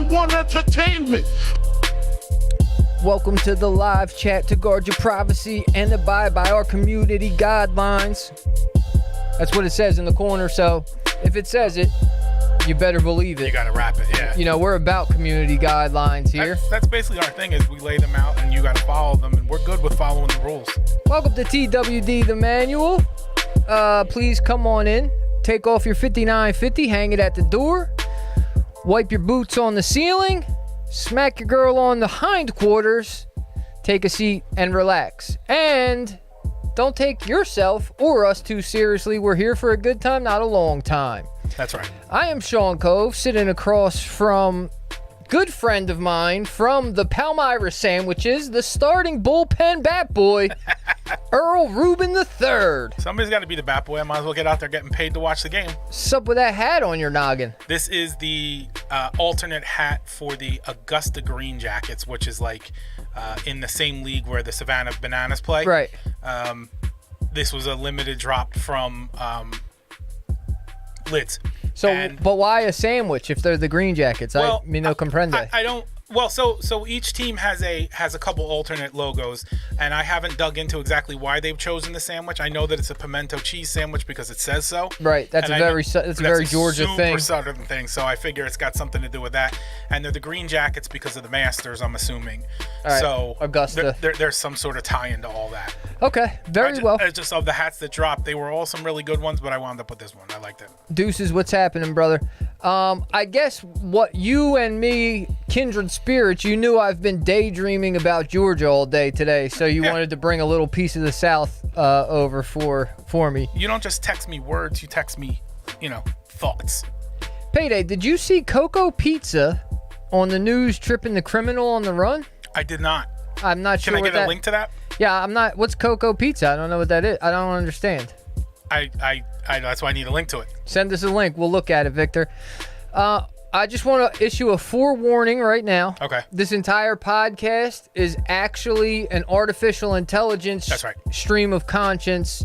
want entertainment. Welcome to the live chat to guard your privacy and abide by our community guidelines. That's what it says in the corner, so if it says it, you better believe it. You gotta wrap it, yeah. You know, we're about community guidelines here. That's basically our thing, is we lay them out and you gotta follow them, and we're good with following the rules. Welcome to TWD, the manual. Please come on in. Take off your 5950, hang it at the door. Wipe your boots on the ceiling. Smack your girl on the hindquarters. Take a seat and relax. And don't take yourself or us too seriously. We're here for a good time, not a long time. That's right. I am Sean Cove, sitting across from good friend of mine from the Palmyra Sandwiches, the starting bullpen bat boy, Earl Rubin III. Somebody's got to be the bat boy. I might as well get out there getting paid to watch the game. What's up with that hat on your noggin? This is the alternate hat for the Augusta Green Jackets, which is like in the same league where the Savannah Bananas play. Right. This was a limited drop from Lids. So, but why a sandwich if they're the Green Jackets? Well, no comprende. I don't. Well, so each team has a couple alternate logos, and I haven't dug into exactly why they've chosen the sandwich. I know that it's a pimento cheese sandwich because it says so. Right. That's a very Georgia thing. Super southern thing. So I figure it's got something to do with that. And they're the Green Jackets because of the Masters, I'm assuming. All right. So Augusta. There's some sort of tie into all that. Okay. Very well. Just of the hats that dropped, they were all some really good ones, but I wound up with this one. I liked it. Deuces, what's happening, brother? I guess what you and me, kindred spirits, you knew I've been daydreaming about Georgia all day today, so you wanted to bring a little piece of the South over for me. You don't just text me words, you text me, thoughts. Payday, did you see Coco Pizza on the news tripping the criminal on the run? I did not. I'm not sure. Can I get a link to that? Yeah, I'm not. What's Coco Pizza? I don't know what that is. I don't understand. I that's why I need a link to it. Send us a link. We'll look at it, Victor. I just want to issue a forewarning right now. Okay. This entire podcast is actually an artificial intelligence That's right. stream of conscience,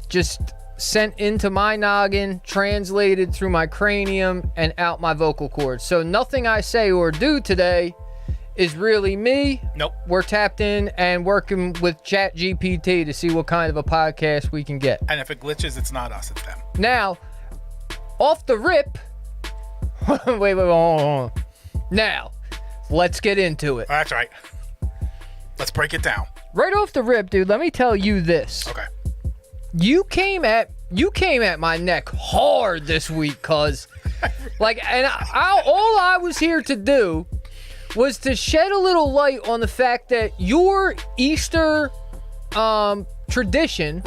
just sent into my noggin, translated through my cranium, and out my vocal cords. So nothing I say or do today is really me. Nope. We're tapped in and working with ChatGPT to see what kind of a podcast we can get. And if it glitches, it's not us, it's them. Now, off the rip, wait, hold on. Now, let's get into it. That's right. Let's break it down. Right off the rip, dude, let me tell you this. Okay. You came at my neck hard this week, cuz all I was here to do was to shed a little light on the fact that your Easter tradition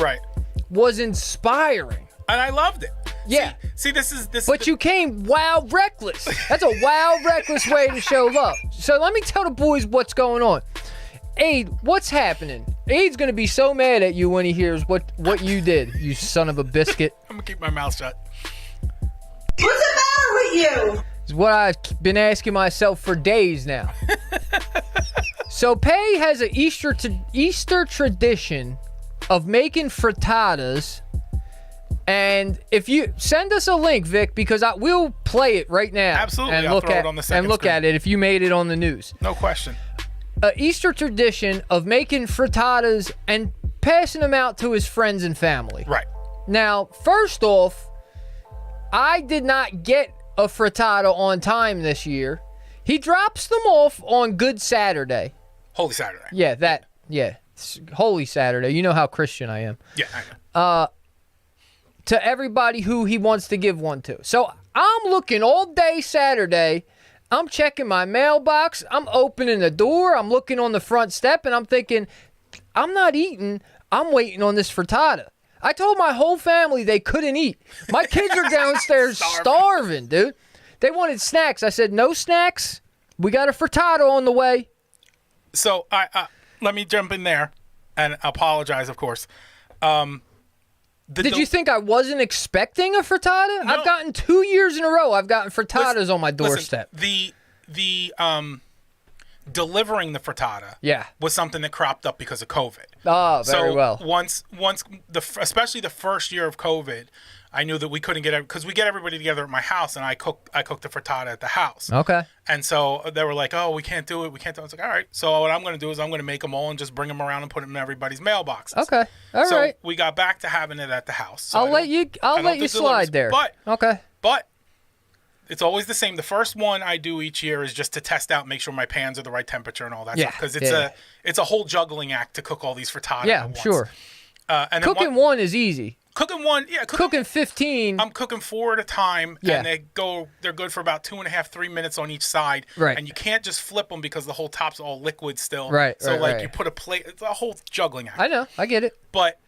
was inspiring. And I loved it. Yeah. See, this is. But you came wild reckless. That's a wild reckless way to show love. So let me tell the boys what's going on. Aid, what's happening? Aid's going to be so mad at you when he hears what you did, you son of a biscuit. I'm going to keep my mouth shut. What's the matter with you? It's what I've been asking myself for days now. So Pay has an Easter tradition of making frittatas. And if you send us a link, Vic, because we'll play it right now. Absolutely, and I'll look throw at it on the second and look screen. at it if you made it on the news. No question. An Easter tradition of making frittatas and passing them out to his friends and family. Right. Now, first off, I did not get a frittata on time this year. He drops them off on Good Saturday. Holy Saturday. Yeah. Holy Saturday. You know how Christian I am. Yeah, I know. To everybody who he wants to give one to. So I'm looking all day Saturday. I'm checking my mailbox. I'm opening the door. I'm looking on the front step, and I'm thinking, I'm not eating. I'm waiting on this frittata. I told my whole family they couldn't eat. My kids are downstairs starving, dude. They wanted snacks. I said, no snacks. We got a frittata on the way. So let me jump in there and apologize, of course. Did you think I wasn't expecting a frittata? No. I've gotten 2 years in a row. I've gotten frittatas on my doorstep. Listen, the delivering the frittata Yeah. was something that cropped up because of COVID. Ah, very so well. Once especially the first year of COVID, I knew that we couldn't get because we get everybody together at my house, and I cooked the frittata at the house. Okay. And so they were like, "Oh, we can't do it. We can't do it." I was like, "All right." So what I'm going to do is I'm going to make them all and just bring them around and put them in everybody's mailboxes. Okay. All so right. we got back to having it at the house. So I'll let you slide there. Okay. But it's always the same. The first one I do each year is just to test out, make sure my pans are the right temperature and all that stuff. Because it's a whole juggling act to cook all these frittata. Yeah, at once. sure. And Cooking one is easy. Cooking one, yeah. Cooking 15. I'm cooking 4 at a time, Yeah. and they're good for about 2.5, 3 minutes on each side. Right. And you can't just flip them because the whole top's all liquid still. Right, So right. you put a plate, it's a whole juggling act. I know. I get it. But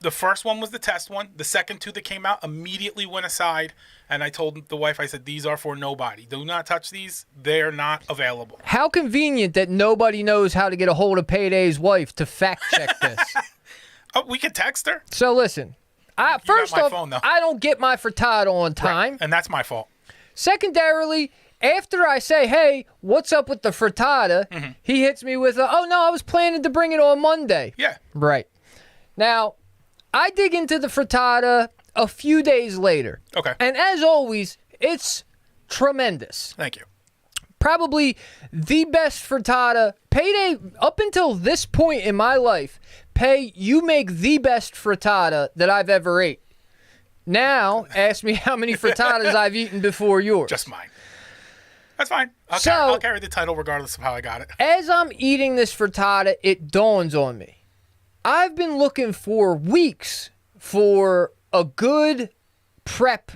the first one was the test one. The second two that came out immediately went aside, and I told the wife, I said, these are for nobody. Do not touch these. They're not available. How convenient that nobody knows how to get a hold of Payday's wife to fact check this. Oh, we could text her. So listen, first my off, phone, though. I don't get my frittata on time. Right. And that's my fault. Secondarily, after I say, hey, what's up with the frittata, he hits me with, oh, no, I was planning to bring it on Monday. Yeah. Right. Now, I dig into the frittata a few days later. Okay. And as always, it's tremendous. Thank you. Probably the best frittata. Payday, up until this point in my life, you make the best frittata that I've ever ate. Now, ask me how many frittatas I've eaten before yours. Just mine. That's fine. So- I'll carry the title regardless of how I got it. As I'm eating this frittata, it dawns on me. I've been looking for weeks for a good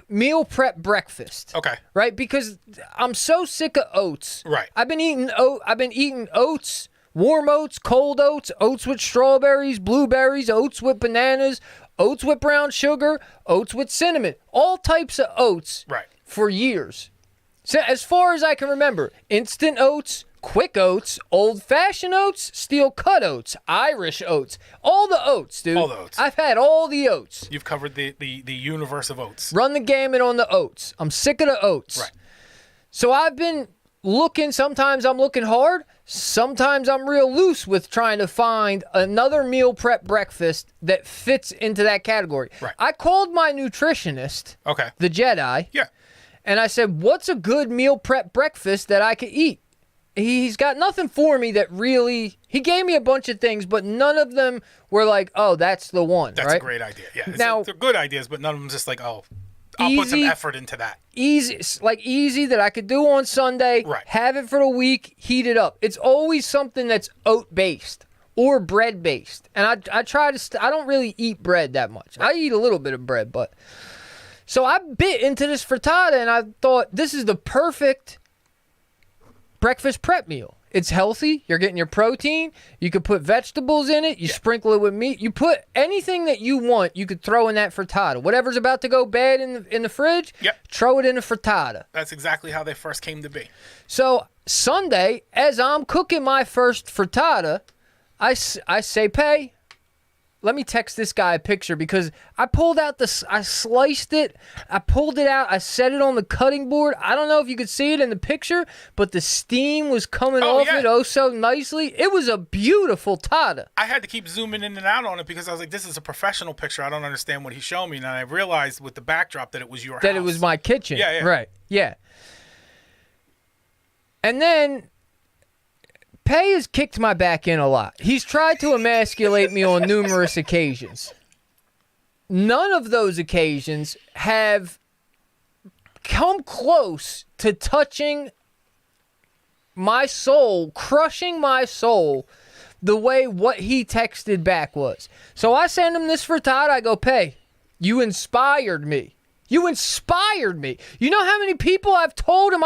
meal prep breakfast. Okay. Right? Because I'm so sick of oats. Right. I've been eating oats, warm oats, cold oats, oats with strawberries, blueberries, oats with bananas, oats with brown sugar, oats with cinnamon, all types of oats. Right. For years. So as far as I can remember, instant oats, quick oats, old-fashioned oats, steel cut oats, Irish oats, all the oats, dude. All the oats. I've had all the oats. You've covered the universe of oats. Run the gamut on the oats. I'm sick of the oats. Right. So I've been looking, sometimes I'm looking hard, sometimes I'm real loose with trying to find another meal prep breakfast that fits into that category. Right. I called my nutritionist, Okay. the Jedi, Yeah. and I said, what's a good meal prep breakfast that I could eat? He's got nothing for me that really... He gave me a bunch of things, but none of them were like, oh, that's the one, That's right? a great idea. Yeah. Now- They're good ideas, but none of them just like, oh, I'll put some Easy. effort into that. Easy that I could do on Sunday, Right. have it for the week, heat it up. It's always something that's oat-based or bread-based. And I try to... I don't really eat bread that much. I eat a little bit of bread, but... So I bit into this frittata, and I thought, this is the perfect breakfast prep meal. It's healthy. You're getting your protein. You could put vegetables in it. You sprinkle it with meat. You put anything that you want, you could throw in that frittata. Whatever's about to go bad in the fridge, throw it in a frittata. That's exactly how they first came to be. So Sunday, as I'm cooking my first frittata, I say, Pay, let me text this guy a picture because I pulled out I sliced it, I pulled it out, I set it on the cutting board. I don't know if you could see it in the picture, but the steam was coming off it so nicely. It was a beautiful tata. I had to keep zooming in and out on it because I was like, this is a professional picture. I don't understand what he's showing me. And I realized with the backdrop that it was your house. That it was my kitchen. Yeah. Right, yeah. And then... Pay has kicked my back in a lot. He's tried to emasculate me on numerous occasions. None of those occasions have come close to touching my soul, crushing my soul, the way what he texted back was. So I send him this frittata. I go, Pay, you inspired me. You inspired me. You know how many people I've told him,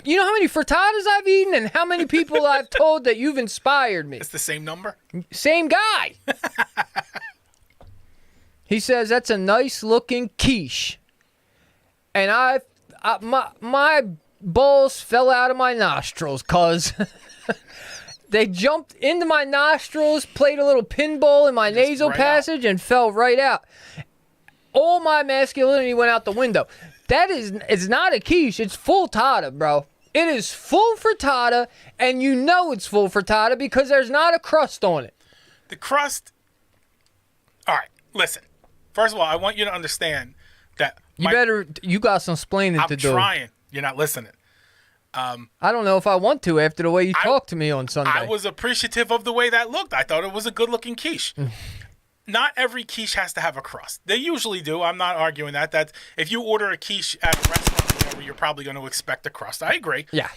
you know how many frittatas I've eaten and how many people I've told that you've inspired me. It's the same number? Same guy. He says, that's a nice looking quiche. And my balls fell out of my nostrils because they jumped into my nostrils, played a little pinball in my nasal passage and fell right out. All my masculinity went out the window. It's not a quiche. It's full tata, bro. It is full frittata, and you know it's full frittata because there's not a crust on it. The crust. All right, listen. First of all, I want you to understand that you got some splaining to do. I'm trying. You're not listening. I don't know if I want to after the way you talked to me on Sunday. I was appreciative of the way that looked. I thought it was a good-looking quiche. Not every quiche has to have a crust. They usually do. I'm not arguing that. That's if you order a quiche at a restaurant or whatever, you're probably going to expect a crust. I agree. Yeah.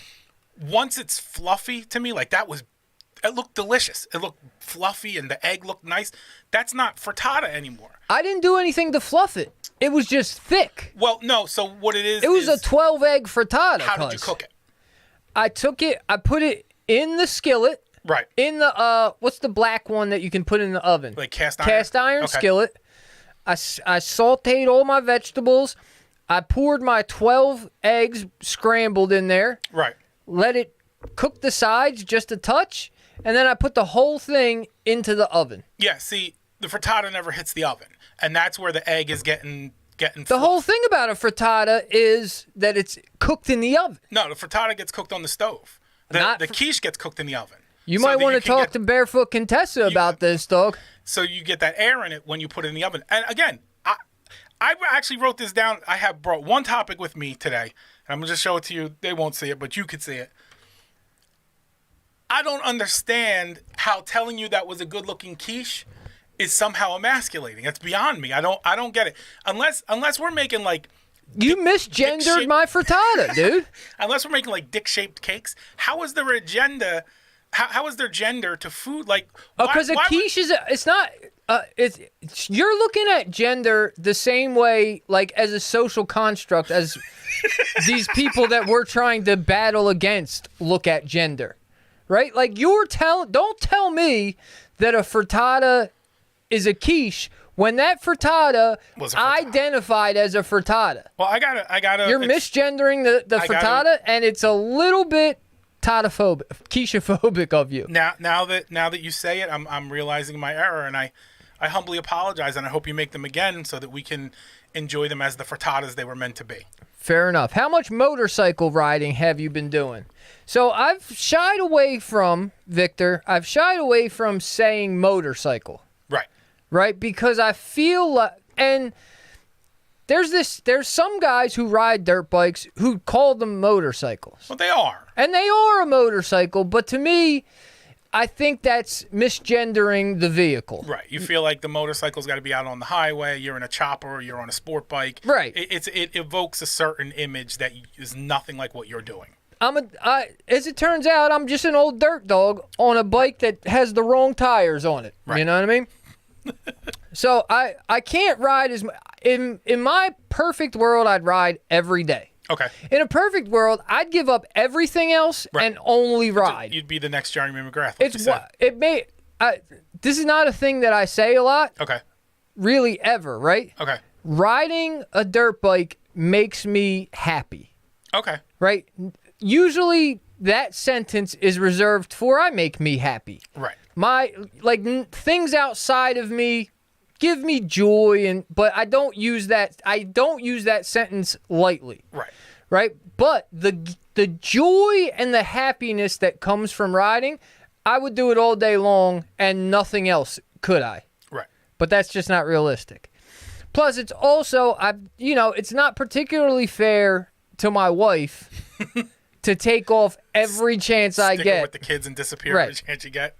Once it's fluffy to me, like it looked delicious. It looked fluffy and the egg looked nice. That's not frittata anymore. I didn't do anything to fluff it. It was just thick. Well, no. So what it is? It was a 12-egg frittata. How did you cook it? I took it. I put it in the skillet. Right. In the what's the black one that you can put in the oven? Like cast iron. Cast iron skillet. I sautéed all my vegetables. I poured my 12 eggs scrambled in there. Right. Let it cook the sides just a touch, and then I put the whole thing into the oven. Yeah. See, the frittata never hits the oven, and that's where the egg is getting. The whole thing about a frittata is that it's cooked in the oven. No, the frittata gets cooked on the stove. The quiche gets cooked in the oven. You might want to talk to Barefoot Contessa about this, dog. So you get that air in it when you put it in the oven. And again, I actually wrote this down. I have brought one topic with me today. And I'm going to just show it to you. They won't see it, but you could see it. I don't understand how telling you that was a good-looking quiche is somehow emasculating. It's beyond me. I don't get it. Unless we're making like you misgendered my frittata, dude. Unless we're making like dick-shaped cakes, how is there agenda? How is there gender to food? Like because a quiche is it's not. You're looking at gender the same way, like as a social construct as these people that we're trying to battle against look at gender, right? Like don't tell me that a frittata is a quiche when that frittata was identified as a frittata. Well, I gotta. You're misgendering the frittata, and it's a little bit quiche-phobic of you. Now that you say it, I'm realizing my error, and I humbly apologize, and I hope you make them again so that we can enjoy them as the frittatas they were meant to be. Fair enough. How much motorcycle riding have you been doing? So I've shied away from, Victor, saying motorcycle. Right? Because I feel like, and there's some guys who ride dirt bikes who call them motorcycles. Well, they are. And they are a motorcycle, but to me, I think that's misgendering the vehicle. Right. You feel like the motorcycle's got to be out on the highway, you're in a chopper, you're on a sport bike. Right. It evokes a certain image that is nothing like what you're doing. As it turns out, I'm just an old dirt dog on a bike that has the wrong tires on it. Right. You know what I mean? So I can't ride as in my perfect world. I'd ride every day. Okay. In a perfect world, I'd give up everything else and only ride. You'd be the next Jeremy McGrath. This is not a thing that I say a lot. Okay. Really, ever, right? Okay. Riding a dirt bike makes me happy. Okay. Right. Usually, that sentence is reserved for I make me happy. Right. Things outside of me give me joy, but I don't use that sentence lightly. Right. But the joy and the happiness that comes from riding, I would do it all day long and nothing else could I. Right. But that's just not realistic. Plus, it's also it's not particularly fair to my wife to take off every chance I get with the kids and disappear every chance you get.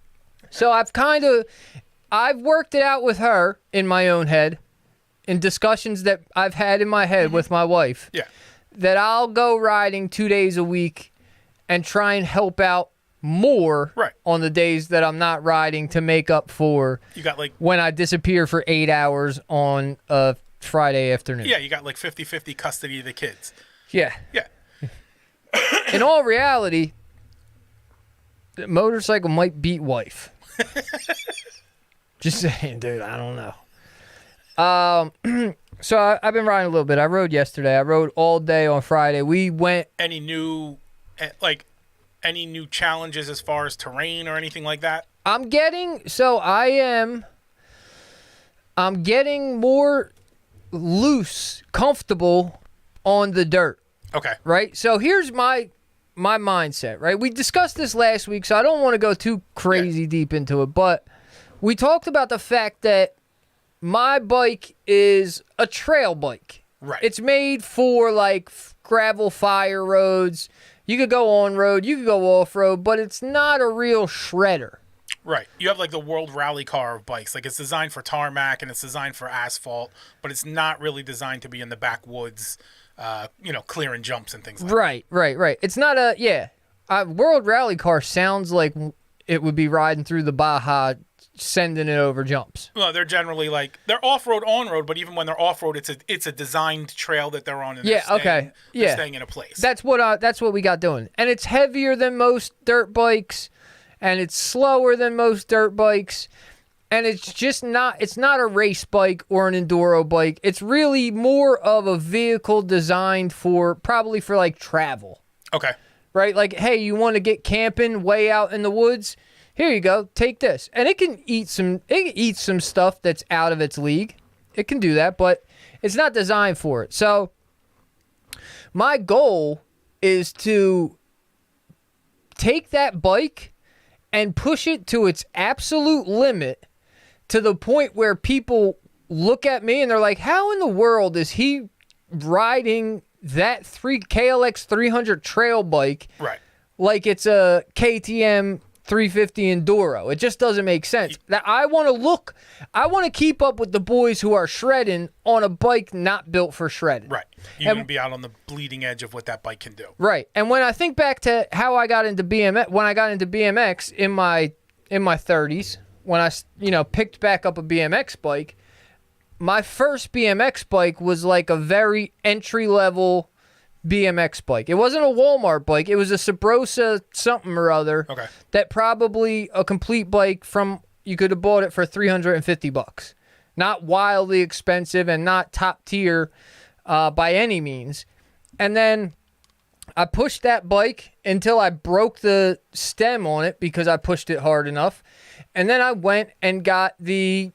So I've worked it out with her in my own head, in discussions that I've had in my head with my wife. Yeah. That I'll go riding 2 days a week and try and help out more on the days that I'm not riding to make up for when I disappear for 8 hours on a Friday afternoon. Yeah, you got like 50-50 custody of the kids. Yeah. Yeah. In all reality, the motorcycle might beat wife. Just saying, dude. I don't know. So I've been riding a little bit. I rode yesterday. I rode all day on Friday. We went. Any new challenges as far as terrain or anything like that? I'm getting more loose, comfortable on the dirt. Okay. Right? So here's my mindset, right? We discussed this last week, so I don't want to go too crazy deep into it, but we talked about the fact that my bike is a trail bike. Right. It's made for like gravel fire roads. You could go on road, you could go off road, but it's not a real shredder. Right. You have like the world rally car of bikes. Like it's designed for tarmac and it's designed for asphalt, but it's not really designed to be in the backwoods, clearing jumps and things like that. Right. It's not a world rally car sounds like it would be riding through the Baja, sending it over jumps. Well, they're generally like they're off-road, on-road, but even when they're off-road, it's a designed trail that they're on. And they're staying in a place. That's what we got doing, and it's heavier than most dirt bikes, and it's slower than most dirt bikes, and it's just not. It's not a race bike or an enduro bike. It's really more of a vehicle designed for like travel. Okay. Right, like hey, you want to get camping way out in the woods? Here you go, take this. And it can eat some stuff that's out of its league. It can do that, but it's not designed for it. So my goal is to take that bike and push it to its absolute limit to the point where people look at me and they're like, how in the world is he riding that KLX 300 trail bike Right. like it's a KTM 350 Enduro? It just doesn't make sense. That I want to keep up with the boys who are shredding on a bike not built for shredding. Right. You want to be out on the bleeding edge of what that bike can do. Right. And when I think back to how I got into BMX in my 30s, when I picked back up a BMX bike, my first BMX bike was like a very entry-level BMX bike. It wasn't a Walmart bike. It was a Sabrosa something or other. Okay. That probably a complete bike you could have bought it for $350. Not wildly expensive and not top tier by any means. And then I pushed that bike until I broke the stem on it because I pushed it hard enough. And then I went and got the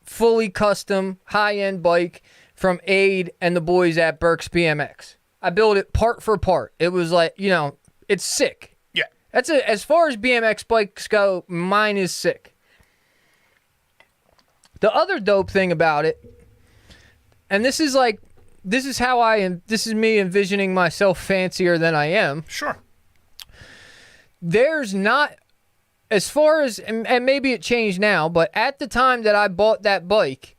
fully custom high-end bike from Aid and the boys at Burke's BMX. I built it part for part. It was like, it's sick. Yeah. As far as BMX bikes go, mine is sick. The other dope thing about it, and this is me envisioning myself fancier than I am. Sure. There's not, as far as, and maybe it changed now, but at the time that I bought that bike,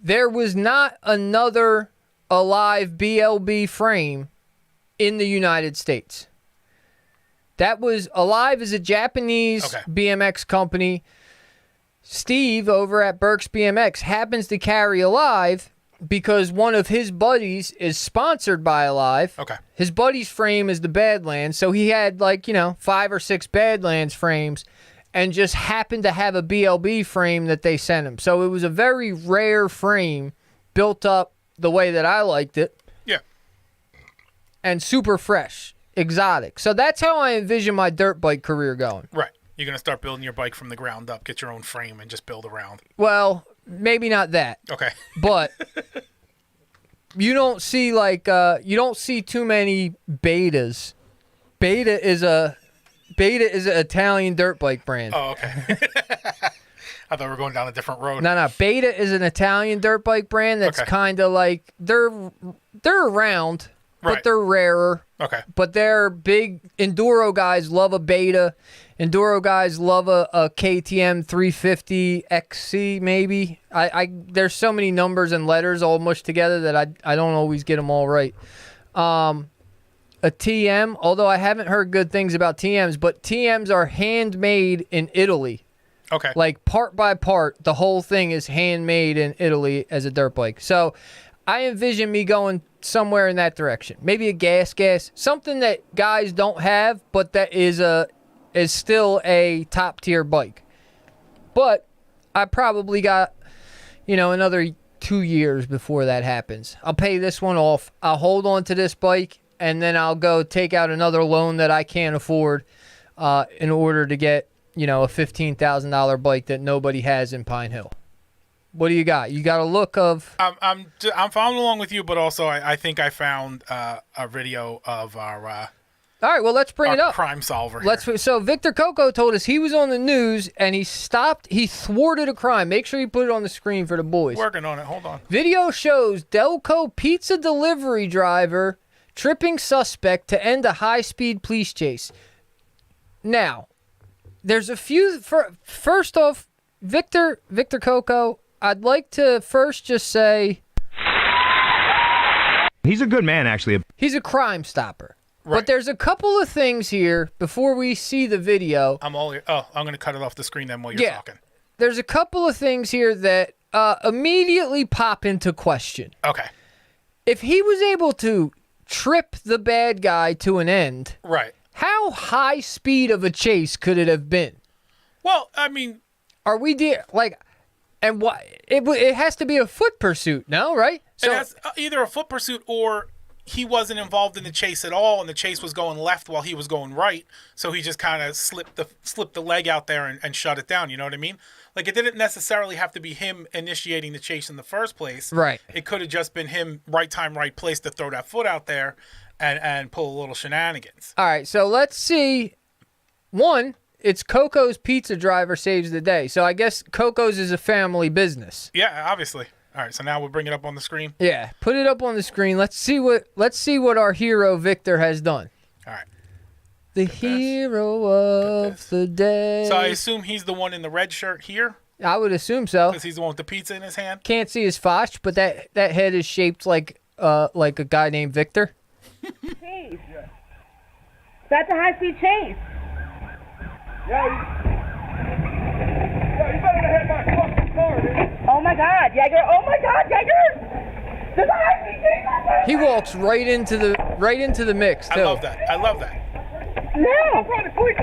there was not another Alive BLB frame in the United States. That was Alive is a Japanese BMX company. Steve over at Burke's BMX happens to carry Alive because one of his buddies is sponsored by Alive. Okay. His buddy's frame is the Badlands, so he had 5 or 6 Badlands frames and just happened to have a BLB frame that they sent him. So it was a very rare frame built up the way that I liked it. Yeah. And super fresh, exotic. So that's how I envision my dirt bike career going. Right. You're going to start building your bike from the ground up, get your own frame, and just build around. Well, maybe not that. Okay. But you don't see too many betas. Beta is an Italian dirt bike brand. Oh, okay. I thought we were going down a different road. No. Beta is an Italian dirt bike brand that's kind of like they're around, but they're rarer. Okay. But they're big. Enduro guys love a Beta. Enduro guys love a KTM 350 XC maybe. There's so many numbers and letters all mushed together that I don't always get them all right. A TM, although I haven't heard good things about TMs, but TMs are handmade in Italy. Okay. Like part by part, the whole thing is handmade in Italy as a dirt bike. So I envision me going somewhere in that direction. Maybe a gas, something that guys don't have, but that is still a top tier bike. But I probably got, another 2 years before that happens. I'll pay this one off. I'll hold on to this bike, and then I'll go take out another loan that I can't afford in order to get, a $15,000 bike that nobody has in Pine Hill. What do you got? You got a look of... I'm following along with you, but also I think I found a video of our All right, well, let's bring it Our up. crime solver. Here. So Victor Coco told us he was on the news and he thwarted a crime. Make sure you put it on the screen for the boys. Working on it. Hold on. Video shows Delco pizza delivery driver tripping suspect to end a high-speed police chase. Now, there's a few. First off, Victor Coco, I'd like to first just say he's a good man, actually. he's a crime stopper. Right. But there's a couple of things here before we see the video. I'm going to cut it off the screen then while you're talking. There's a couple of things here that immediately pop into question. Okay. If he was able to trip the bad guy to an end, Right. how high speed of a chase could it have been? Well, I mean, Are we and what? It has to be a foot pursuit, no? Right? so that's either a foot pursuit or he wasn't involved in the chase at all, and the chase was going left while he was going right. So he just kind of slipped the leg out there and shut it down. You know what I mean? Like, it didn't necessarily have to be him initiating the chase in the first place. Right. It could have just been him, right time, right place, to throw that foot out there and pull a little shenanigans. All right, so let's see. One, it's Coco's pizza driver saves the day. So I guess Coco's is a family business. Yeah, obviously. All right, so now we'll bring it up on the screen. Yeah, put it up on the screen. Let's see what our hero Victor has done. All right. The hero of the day. So I assume he's the one in the red shirt here, I would assume so. because he's the one with the pizza in his hand. Can't see his fosh, but that head is shaped like a guy named Victor. Chase. That's a high-speed chase. Yeah, you better hit my fucking car, dude. Oh my God, Jaeger! Oh my God, Jaeger! There's a high-speed chase out there! He walks right into the mix too. I love that. I love that. No! I'm trying to quick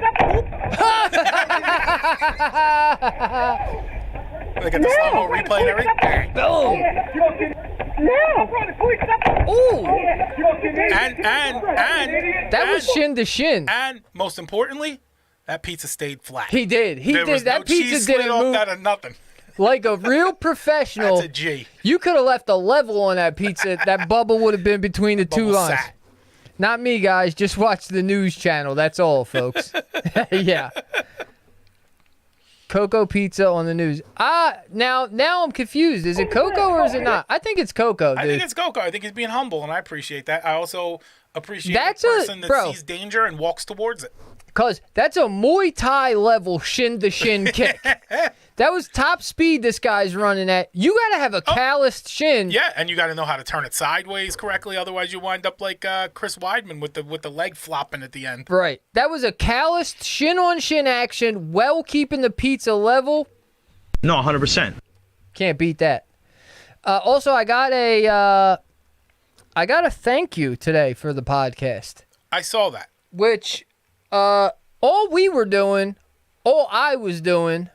Look at the slow-mo replay and everything. Boom! No! I'm trying to quick step. Ooh! And That was shin to shin. And most importantly, that pizza stayed flat. He did. There was That no cheese pizza slid didn't off move that or nothing. like a real professional. That's a G. You could have left a level on that pizza. That bubble would have been between the two Bubble lines. sat. Not me, guys. Just watch the news channel. That's all, folks. Yeah. Coco pizza on the news. Now I'm confused. Is it Coco or is it not? I think it's Coco, dude. I think it's Coco. I think he's being humble, and I appreciate that. I also appreciate That's the person that bro. sees danger and walks towards it. Because that's a Muay Thai level shin-to-shin kick. That was top speed this guy's running at. You got to have a calloused shin. Yeah, and you got to know how to turn it sideways correctly. Otherwise, you wind up like Chris Weidman with the leg flopping at the end. Right. That was a calloused shin-on-shin action, well keeping the pizza level. No, 100%. Can't beat that. Also, I got a thank you today for the podcast, I saw that. which all I was doing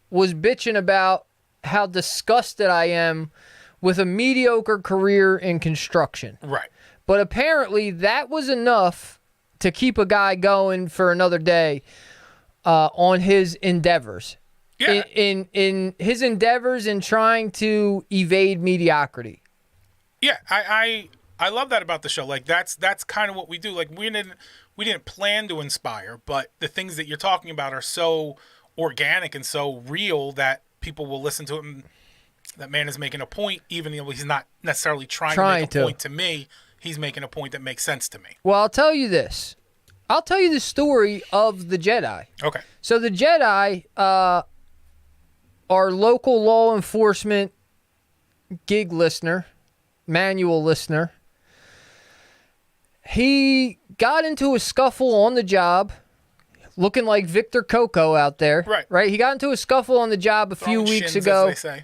was bitching about how disgusted I am with a mediocre career in construction. Right. But apparently that was enough to keep a guy going for another day on his endeavors. Yeah. In his endeavors in trying to evade mediocrity. Yeah, I love that about the show. Like that's kind of what we do. Like we didn't plan to inspire, but the things that you're talking about are so organic and so real that people will listen to it. And that man is making a point, even though he's not necessarily trying to make a point to me. He's making a point that makes sense to me. Well, I'll tell you this. I'll tell you the story of the Jedi. Okay. So the Jedi, our local law enforcement gig listener, manual listener, he got into a scuffle on the job, looking like Victor Coco out there. Right. He got into a scuffle on the job a few Throwing weeks shins, ago. as they say.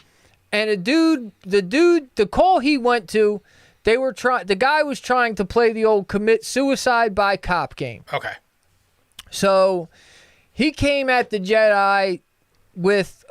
And the call he went to, the guy was trying to play the old commit suicide by cop game. Okay. So he came at the Jedi with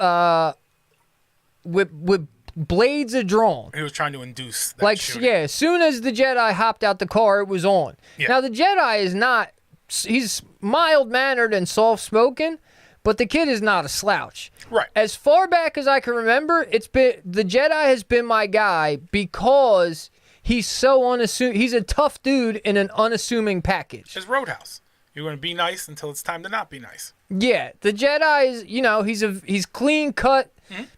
blades are drawn. He was trying to induce that shooting. As soon as the Jedi hopped out the car, it was on. Yeah. Now the Jedi is not, he's mild-mannered and soft-spoken, but the kid is not a slouch. Right. As far back as I can remember, the Jedi has been my guy because he's so unassuming. He's a tough dude in an unassuming package. His Roadhouse. You're going to be nice until it's time to not be nice. Yeah, the Jedi is, he's clean cut,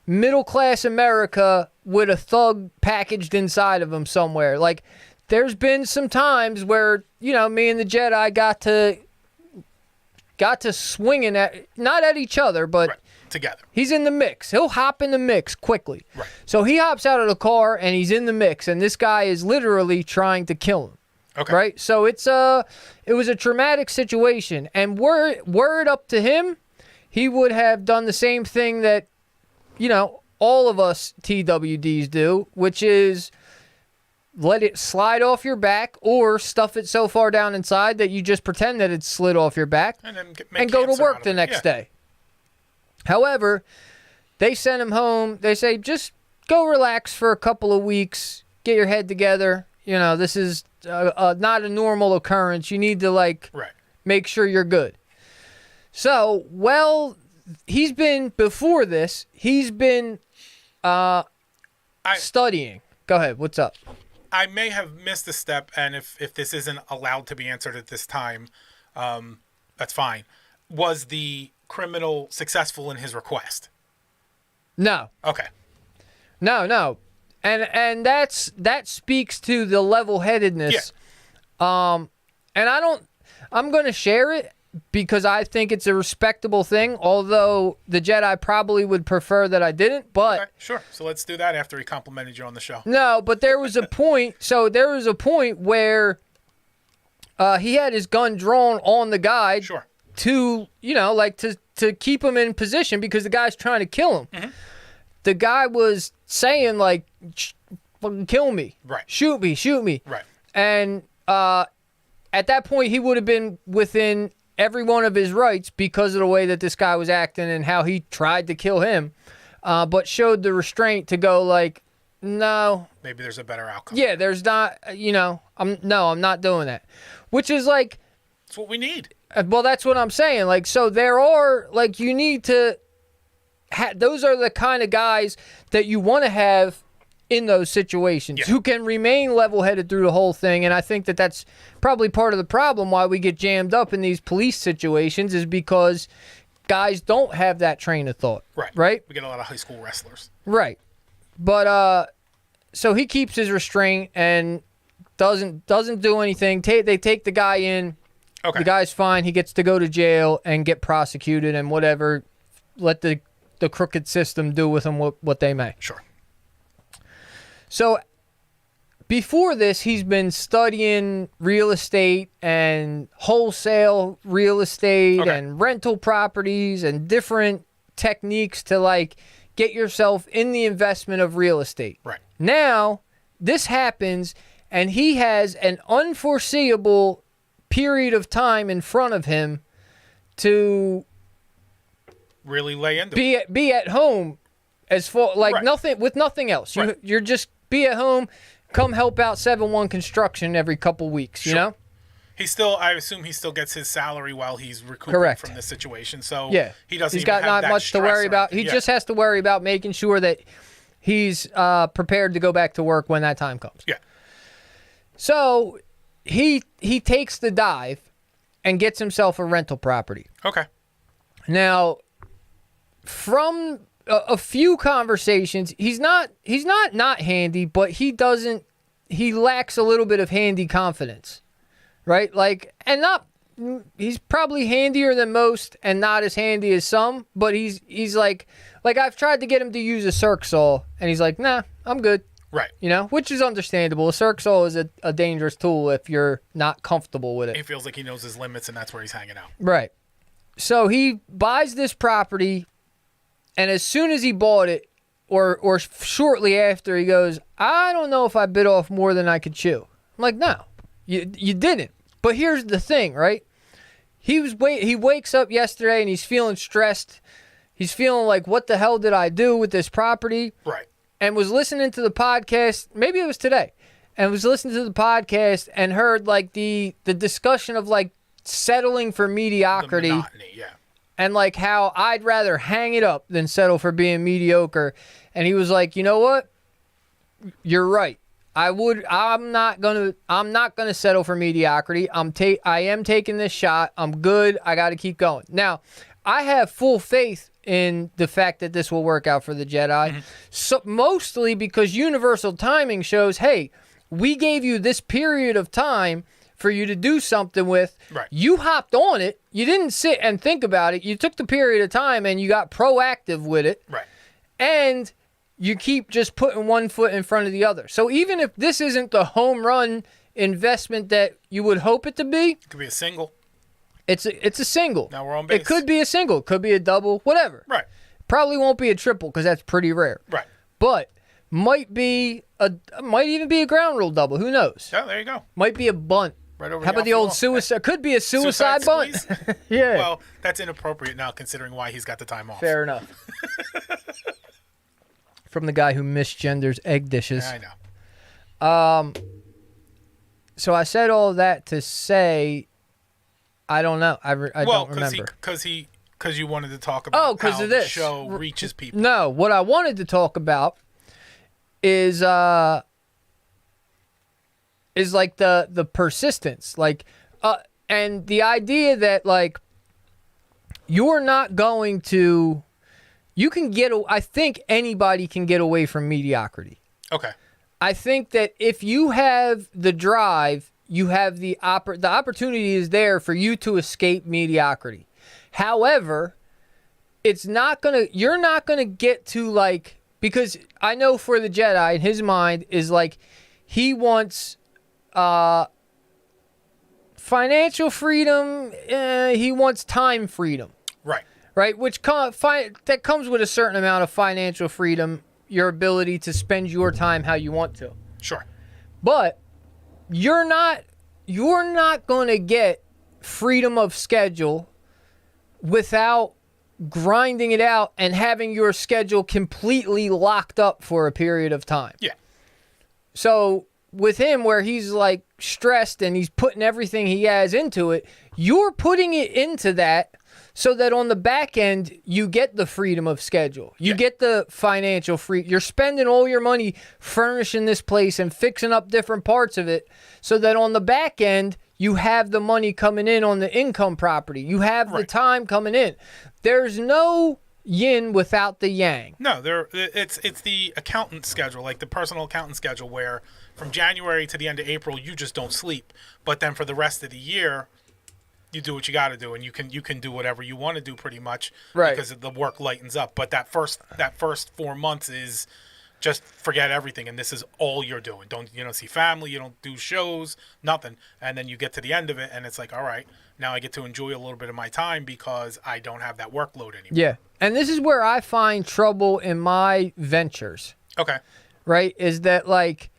middle class America with a thug packaged inside of him somewhere. Like, there's been some times where, me and the Jedi got to swinging not at each other, but Right. Together. he's in the mix. He'll hop in the mix quickly. Right. So he hops out of the car and he's in the mix, and this guy is literally trying to kill him. Okay. Right? So it was a traumatic situation, and word up to him, he would have done the same thing that, all of us TWDs do, which is let it slide off your back or stuff it so far down inside that you just pretend that it slid off your back And then and go to work the next day. However, they send him home. They say, just go relax for a couple of weeks, get your head together. This is not a normal occurrence. You need to, Right. make sure you're good. So, before this, he's been studying. Go ahead. What's up? I may have missed a step, and if this isn't allowed to be answered at this time, that's fine. Was the criminal successful in his request? No. Okay. No. And that speaks to the level-headedness. Yeah. And I'm going to share it because I think it's a respectable thing, although the Jedi probably would prefer that I didn't, but Okay, sure. So let's do that after he complimented you on the show. no, but there was a point. So there was a point where he had his gun drawn on the guy Sure. to, to keep him in position because the guy's trying to kill him. Mm-hmm. The guy was saying, like, fucking kill me. Right. Shoot me. Right. And at that point, he would have been within every one of his rights because of the way that this guy was acting and how he tried to kill him, but showed the restraint to go like, no. Maybe there's a better outcome. Yeah, there's not, I'm not doing that. Which is like, That's what we need. well, that's what I'm saying. Like, so there are, like, you need to, those are the kind of guys that you want to have in those situations who can remain level-headed through the whole thing. And I think that that's probably part of the problem why we get jammed up in these police situations is because guys don't have that train of thought. Right? We get a lot of high school wrestlers. Right. But so he keeps his restraint and doesn't do anything. They take the guy in. Okay. The guy's fine. He gets to go to jail and get prosecuted and whatever. Let the crooked system do with him what they may. Sure. So before this, he's been studying real estate and wholesale real estate and rental properties and different techniques to, like, get yourself in the investment of real estate. Right. Now, this happens, and he has an unforeseeable period of time in front of him to Really lay into it. be at home as far like Right. nothing else. Right. You're just be at home, come help out 7-1 construction every couple weeks, you know? I assume he still gets his salary while he's recouping Correct. from this situation. So Yeah. he doesn't He's even got have not that much to stress worry or about. anything. He Yeah. just has to worry about making sure that he's prepared to go back to work when that time comes. Yeah. So he takes the dive and gets himself a rental property. Okay. Now, from a few conversations, he's not handy, but he lacks a little bit of handy confidence, right? Like, and he's probably handier than most and not as handy as some, but he's like I've tried to get him to use a circ saw and he's like, nah, I'm good. Right. Which is understandable. A circ saw is a dangerous tool if you're not comfortable with it. He feels like he knows his limits and that's where he's hanging out. Right. So he buys this property, and as soon as he bought it, or shortly after, he goes, I don't know if I bit off more than I could chew. I'm like, no, you didn't. But here's the thing, right? He wakes up yesterday and he's feeling stressed. He's feeling like, what the hell did I do with this property? Right. And was listening to the podcast, maybe it was today, and was listening to the podcast and heard like the discussion of like settling for mediocrity. The monotony, yeah. And like how I'd rather hang it up than settle for being mediocre. And he was like, you know what? You're right. I'm not gonna settle for mediocrity. I am taking this shot. I'm good. I got to keep going. Now, I have full faith in the fact that this will work out for the Jedi. So mostly because universal timing shows, hey, we gave you this period of time for you to do something with. Right. You hopped on it. You didn't sit and think about it. You took the period of time and you got proactive with it. Right. And you keep just putting one foot in front of the other. So even if this isn't the home run investment that you would hope it to be, It could be a single. it's a single. Now we're on base. It could be a single, could be a double, whatever. Right. Probably won't be a triple because that's pretty rare. Right. But might even be a ground rule double. Who knows? Yeah, there you go. Might be a bunt. Right over How about the old outfield wall. suicide? Could be a suicide bunt. squeeze? Yeah. Well, that's inappropriate now considering why he's got the time off. Fair enough. From the guy who misgenders egg dishes. Yeah, I know. So I said all that to say, I don't know. I don't remember. Because you wanted to talk about 'cause how of the this. show reaches people. No, what I wanted to talk about is like the persistence, and the idea that like you're not going to. You can I think anybody can get away from mediocrity. Okay. I think that if you have the drive, you have the opportunity is there for you to escape mediocrity. However, you're not gonna get to like, because I know for the Jedi in his mind is like he wants financial freedom, he wants time freedom. Right, which that comes with a certain amount of financial freedom, your ability to spend your time how you want to. Sure. But you're not going to get freedom of schedule without grinding it out and having your schedule completely locked up for a period of time. Yeah. So with him, where he's like stressed and he's putting everything he has into it, you're putting it into that. So that on the back end, you get the freedom of schedule. You get the financial You're spending all your money furnishing this place and fixing up different parts of it so that on the back end, you have the money coming in on the income property. You have the time coming in. There's no yin without the yang. No, it's the accountant schedule, like the personal accountant schedule, where from January to the end of April, you just don't sleep. But then for the rest of the year, you do what you got to do, and you can do whatever you want to do pretty much, right? Because the work lightens up. But that first 4 months is just forget everything, and this is all you're doing. You don't see family, you don't do shows, nothing, and then you get to the end of it, and it's like, all right, now I get to enjoy a little bit of my time because I don't have that workload anymore. Yeah, and this is where I find trouble in my ventures. Okay, right? Is that like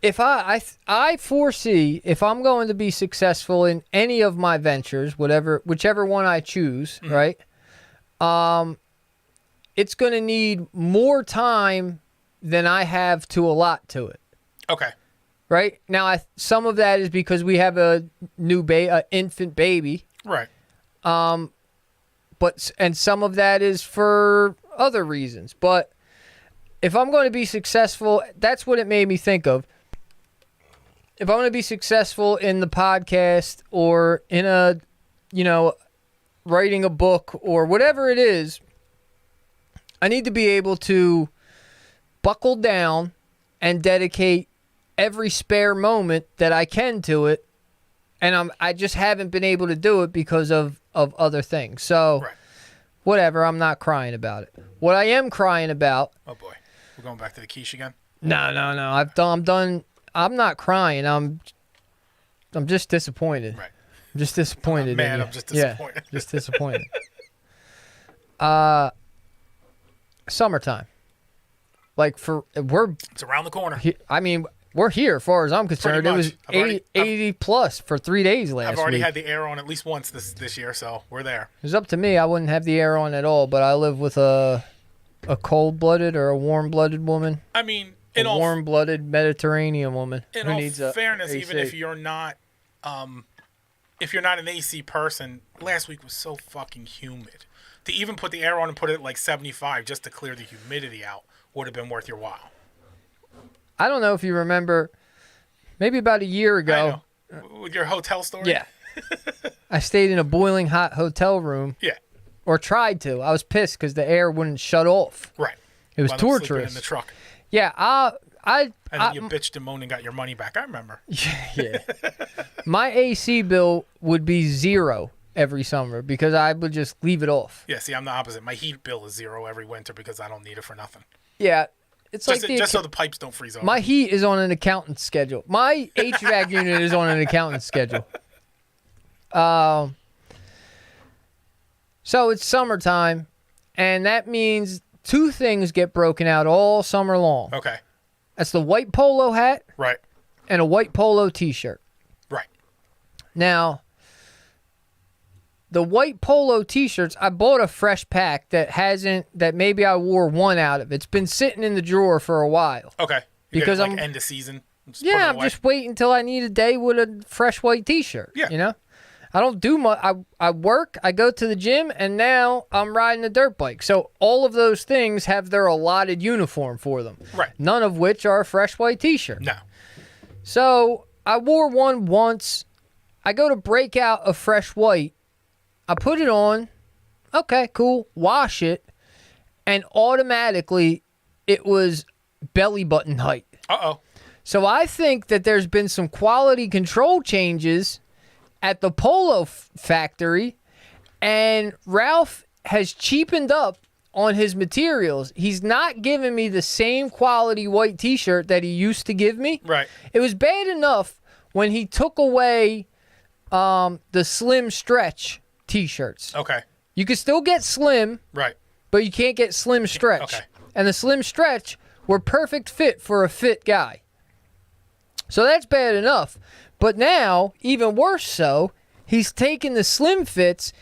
if I foresee if I'm going to be successful in any of my ventures, whichever one I choose, right? It's going to need more time than I have to allot to it. Okay. Right? Now, some of that is because we have a new infant baby. Right. And some of that is for other reasons. But if I'm going to be successful, that's what it made me think of. If I'm going to be successful in the podcast or in writing a book or whatever it is, I need to be able to buckle down and dedicate every spare moment that I can to it. And I just haven't been able to do it because of other things. So, whatever, I'm not crying about it. What I am crying about... Oh, boy. We're going back to the quiche again? No. I'm done. I'm not crying. I'm just disappointed. Right. I'm just disappointed. I'm just disappointed. Yeah, just disappointed. Summertime. It's around the corner. We're here as far as I'm concerned. It was 80 plus for 3 days last week. I've already had the air on at least once this year, so we're there. It was up to me. I wouldn't have the air on at all, but I live with a cold-blooded or a warm-blooded woman. I mean, a warm-blooded Mediterranean woman who needs fairness, AC. even if you're not an AC person, last week was so fucking humid. To even put the air on and put it at like 75 just to clear the humidity out would have been worth your while. I don't know if you remember, maybe about a year ago. I know. With your hotel story? Yeah. I stayed in a boiling hot hotel room. Yeah. Or tried to. I was pissed because the air wouldn't shut off. Right. It was Wound up sleeping torturous. in the truck. Yeah, And then you bitched and moaned and got your money back. I remember. yeah. My AC bill would be 0 every summer because I would just leave it off. Yeah, see, I'm the opposite. My heat bill is 0 every winter because I don't need it for nothing. Yeah. It's Just, like just so the pipes don't freeze over. my heat is on an accountant's schedule. My HVAC unit is on an accountant's schedule. So it's summertime, and that means 2 things get broken out all summer long. Okay. That's the white polo hat Right. and a white polo t-shirt. Right. Now, the white polo t-shirts, I bought a fresh pack that maybe I wore 1 out of. It's been sitting in the drawer for a while. Okay. Because like I'm end of season. Yeah, I'm just waiting until I need a day with a fresh white t-shirt. Yeah. You know? I don't do much. I work, I go to the gym, and now I'm riding a dirt bike. So all of those things have their allotted uniform for them. Right. None of which are a fresh white t-shirt. No. So I wore one once. I go to break out a fresh white. I put it on. Okay, cool. Wash it. And automatically it was belly button height. Uh-oh. So I think that there's been some quality control changes at the Polo factory, and Ralph has cheapened up on his materials. He's not giving me the same quality white t-shirt that he used to give me. Right. It was bad enough when he took away the slim stretch t-shirts. Okay. You can still get slim, Right. but you can't get slim stretch. Okay. And the slim stretch were perfect fit for a fit guy. So that's bad enough. But now, even worse so, he's taking the slim fits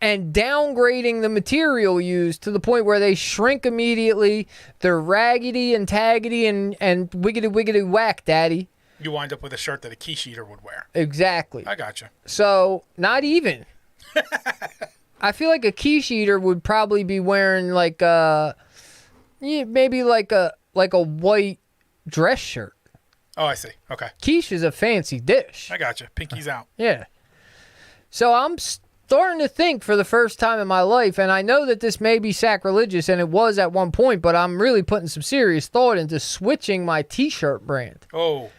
and downgrading the material used to the point where they shrink immediately. They're raggedy and taggedy and wiggity wiggity whack daddy. You wind up with a shirt that a quiche eater would wear. Exactly. I gotcha. So, not even. I feel like a quiche eater would probably be wearing like maybe like a white dress shirt. Oh, I see. Okay. Quiche is a fancy dish. I gotcha. Pinky's out. Yeah. So I'm starting to think for the first time in my life, and I know that this may be sacrilegious, and it was at one point, but I'm really putting some serious thought into switching my t-shirt brand. Oh.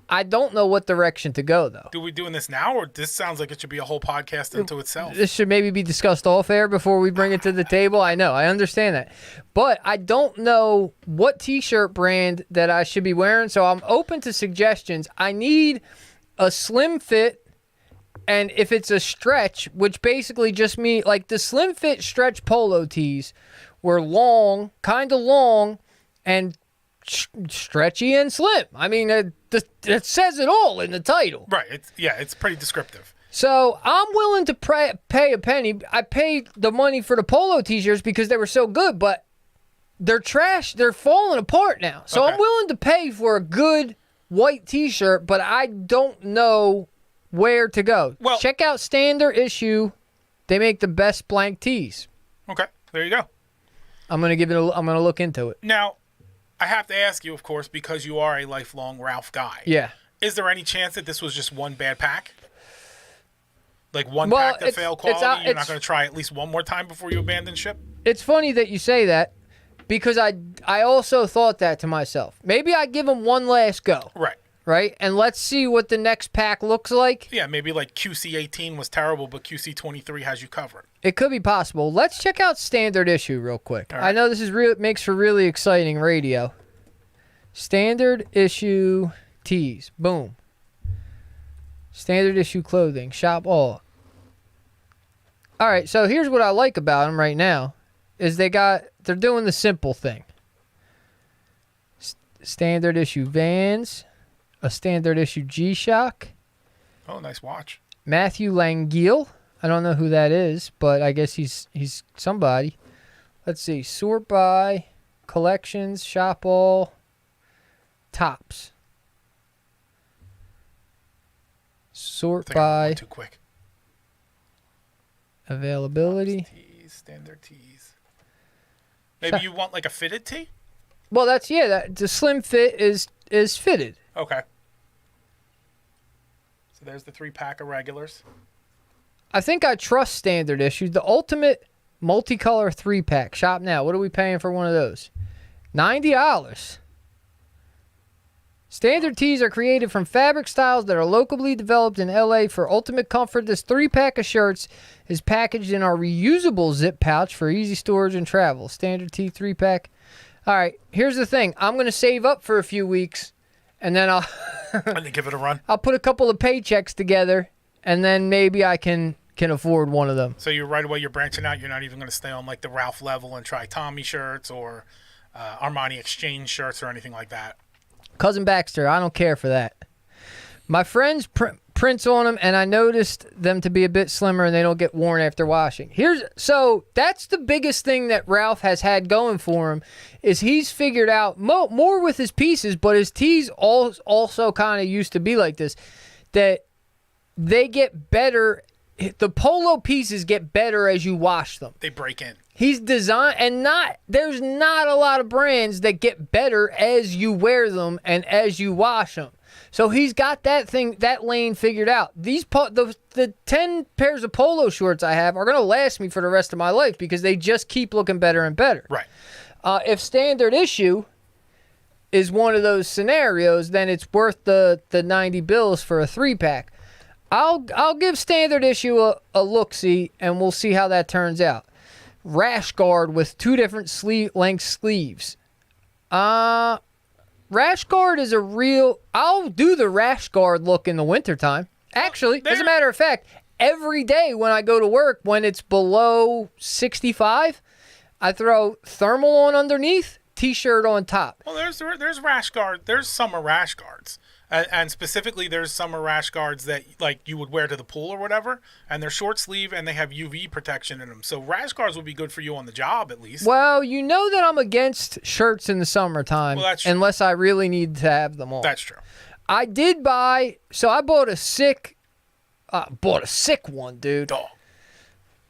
I don't know what direction to go, though. Do we doing this now, or this sounds like it should be a whole podcast into itself? This should maybe be discussed off air before we bring it to the table. I know. I understand that. But I don't know what t-shirt brand that I should be wearing, so I'm open to suggestions. I need a slim fit, and if it's a stretch, which basically just means, like the slim fit stretch polo tees were long, kind of long, and stretchy and slim. I mean, it says it all in the title. Right. It's pretty descriptive. So I'm willing to pay a penny. I paid the money for the polo t-shirts because they were so good, but they're trash. They're falling apart now. So Okay. I'm willing to pay for a good white t-shirt, but I don't know where to go. Well, check out Standard Issue. They make the best blank tees. Okay. There you go. I'm gonna look into it. Now, I have to ask you, of course, because you are a lifelong Ralph guy. Yeah. Is there any chance that this was just one bad pack? Like one Well, pack that failed quality? You're not it's- going to try at least one more time before you abandon ship? It's funny that you say that because I also thought that to myself. Maybe I give them one last go. Right. Right? And let's see what the next pack looks like. Yeah, maybe like QC18 was terrible, but QC23 has you covered. It could be possible. Let's check out Standard Issue real quick. All right. I know this is makes for really exciting radio. Standard Issue tees. Boom. Standard Issue clothing. Shop all. All right, so here's what I like about them right now is they're doing the simple thing. Standard Issue Vans, a Standard Issue G-Shock, Oh, nice watch. Matthew Langiel. I don't know who that is, but I guess he's somebody. Let's see. Sort by, collections, shop all, tops. Sort I think I by went too quick. availability. Tees, standard tees. Maybe you want like a fitted tee? Well, the slim fit is fitted. Okay. So there's the 3-pack of regulars. I think I trust standard issue. The ultimate multicolor 3-pack. Shop now. What are we paying for one of those? $90. Standard tees are created from fabric styles that are locally developed in LA for ultimate comfort. This 3-pack of shirts is packaged in our reusable zip pouch for easy storage and travel. Standard tee 3-pack. All right, here's the thing. I'm going to save up for a few weeks, and then I'll And then give it a run. I'll put a couple of paychecks together, and then maybe I can afford one of them. So you're right away, you're branching out. You're not even going to stay on like the Ralph level and try Tommy shirts or Armani Exchange shirts or anything like that. Cousin Baxter, I don't care for that. My friends prints on them, and I noticed them to be a bit slimmer, and they don't get worn after washing. So that's the biggest thing that Ralph has had going for him, is he's figured out more with his pieces, but his tees also kind of used to be like this, that they get better. The polo pieces get better as you wash them. They break in. He's designed, and there's not a lot of brands that get better as you wear them and as you wash them. So he's got that lane figured out. The 10 pairs of polo shorts I have are going to last me for the rest of my life because they just keep looking better and better. Right. If standard issue is one of those scenarios, then it's worth the $90 for a 3-pack. I'll give standard issue a look-see, and we'll see how that turns out. Rash guard with 2 different length sleeves. Rash guard is I'll do the rash guard look in the wintertime. Actually, as a matter of fact, every day when I go to work, when it's below 65, I throw thermal on underneath, t-shirt on top. Well, there's rash guard. There's summer rash guards. And specifically, there's summer rash guards that like you would wear to the pool or whatever, and they're short sleeve and they have UV protection in them. So rash guards would be good for you on the job at least. Well, you know that I'm against shirts in the summertime, unless I really need to have them on. That's true. I did buy, so I bought a sick one, dude. Dog.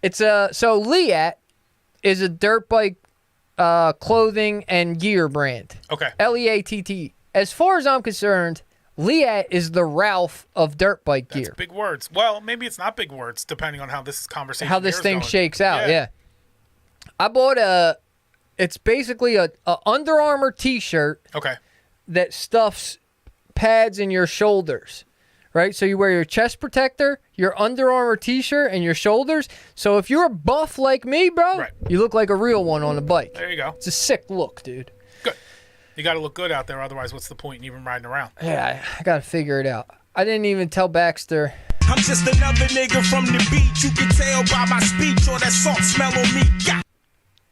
It's so Leat is a dirt bike clothing and gear brand. Okay. Leatt. As far as I'm concerned, Leat is the Ralph of dirt bike gear. That's big words. Well, maybe it's not big words, depending on how this conversation How this thing going. shakes out, yeah. I bought it's basically a Under Armour t-shirt Okay. that stuffs pads in your shoulders, right? So you wear your chest protector, your Under Armour t-shirt, and your shoulders. So if you're buff like me, bro, Right. you look like a real one on the bike. There you go. It's a sick look, dude. Good. You got to look good out there, otherwise what's the point in even riding around? Yeah, I got to figure it out. I didn't even tell Baxter. I'm just another nigga from the beach. You can tell by my speech or that salt smell on me. Yeah.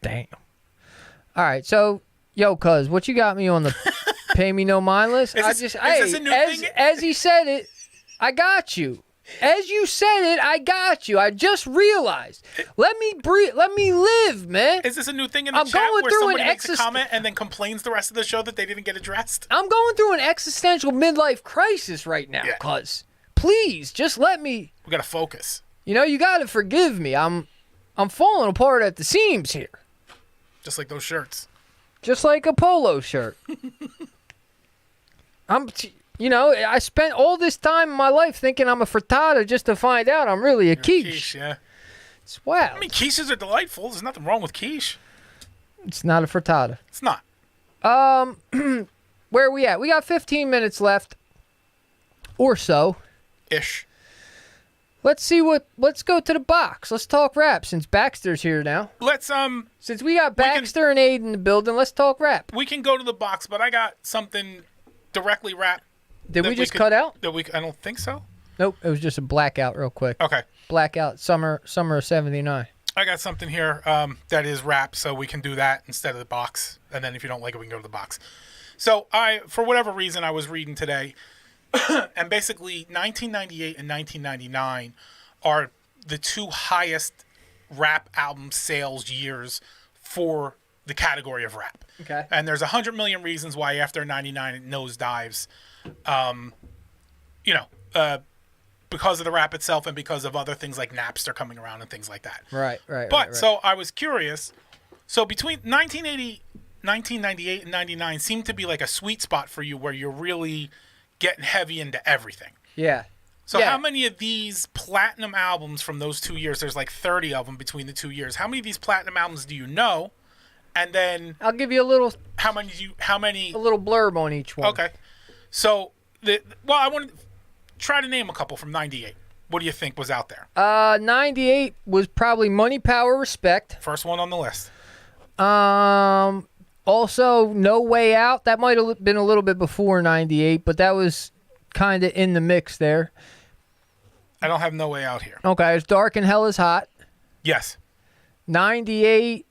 Damn. All right, so, yo, cuz, what you got me on the pay me no mind list? Is this a new thing? As he said it, I got you. As you said it, I got you. I just realized. Let me breathe. Let me live, man. Is this a new thing in the I'm chat going where through somebody an makes a comment and then complains the rest of the show that they didn't get addressed? I'm going through an existential midlife crisis right now, Yeah. cuz. Please, just let me. We got to focus. You know, you got to forgive me. I'm falling apart at the seams here. Just like those shirts. Just like a polo shirt. I spent all this time in my life thinking I'm a frittata just to find out I'm really a quiche. Yeah. It's wow. I mean, quiches are delightful. There's nothing wrong with quiche. It's not a frittata. It's not. Where are we at? We got 15 minutes left. Or so. Ish. Let's go to the box. Let's talk rap since Baxter's here now. Since we got Baxter and Aid in the building, let's talk rap. We can go to the box, but I got something directly rap. Did we just cut out? I don't think so. Nope, it was just a blackout real quick. Okay. Blackout, summer of 79. I got something here that is rap, so we can do that instead of the box. And then if you don't like it, we can go to the box. So for whatever reason, I was reading today, and basically 1998 and 1999 are the 2 highest rap album sales years for the category of rap. Okay. And there's 100 million reasons why after 99 it nosedives. Because of the rap itself and because of other things like Napster coming around and things like that. Right. But so I was curious. So between 1980 1998 and 99 seem to be like a sweet spot for you where you're really getting heavy into everything. Yeah. So Yeah. how many of these platinum albums from those 2 years, there's like 30 of them between the 2 years, how many of these platinum albums do you know? And then I'll give you a little how many blurb on each one. Okay. So I want to try to name a couple from 98. What do you think was out there? 98 was probably Money, Power, Respect. First one on the list. Also, No Way Out. That might have been a little bit before 98, but that was kind of in the mix there. I don't have No Way Out here. Okay, it's Dark and Hell is Hot. Yes. 98,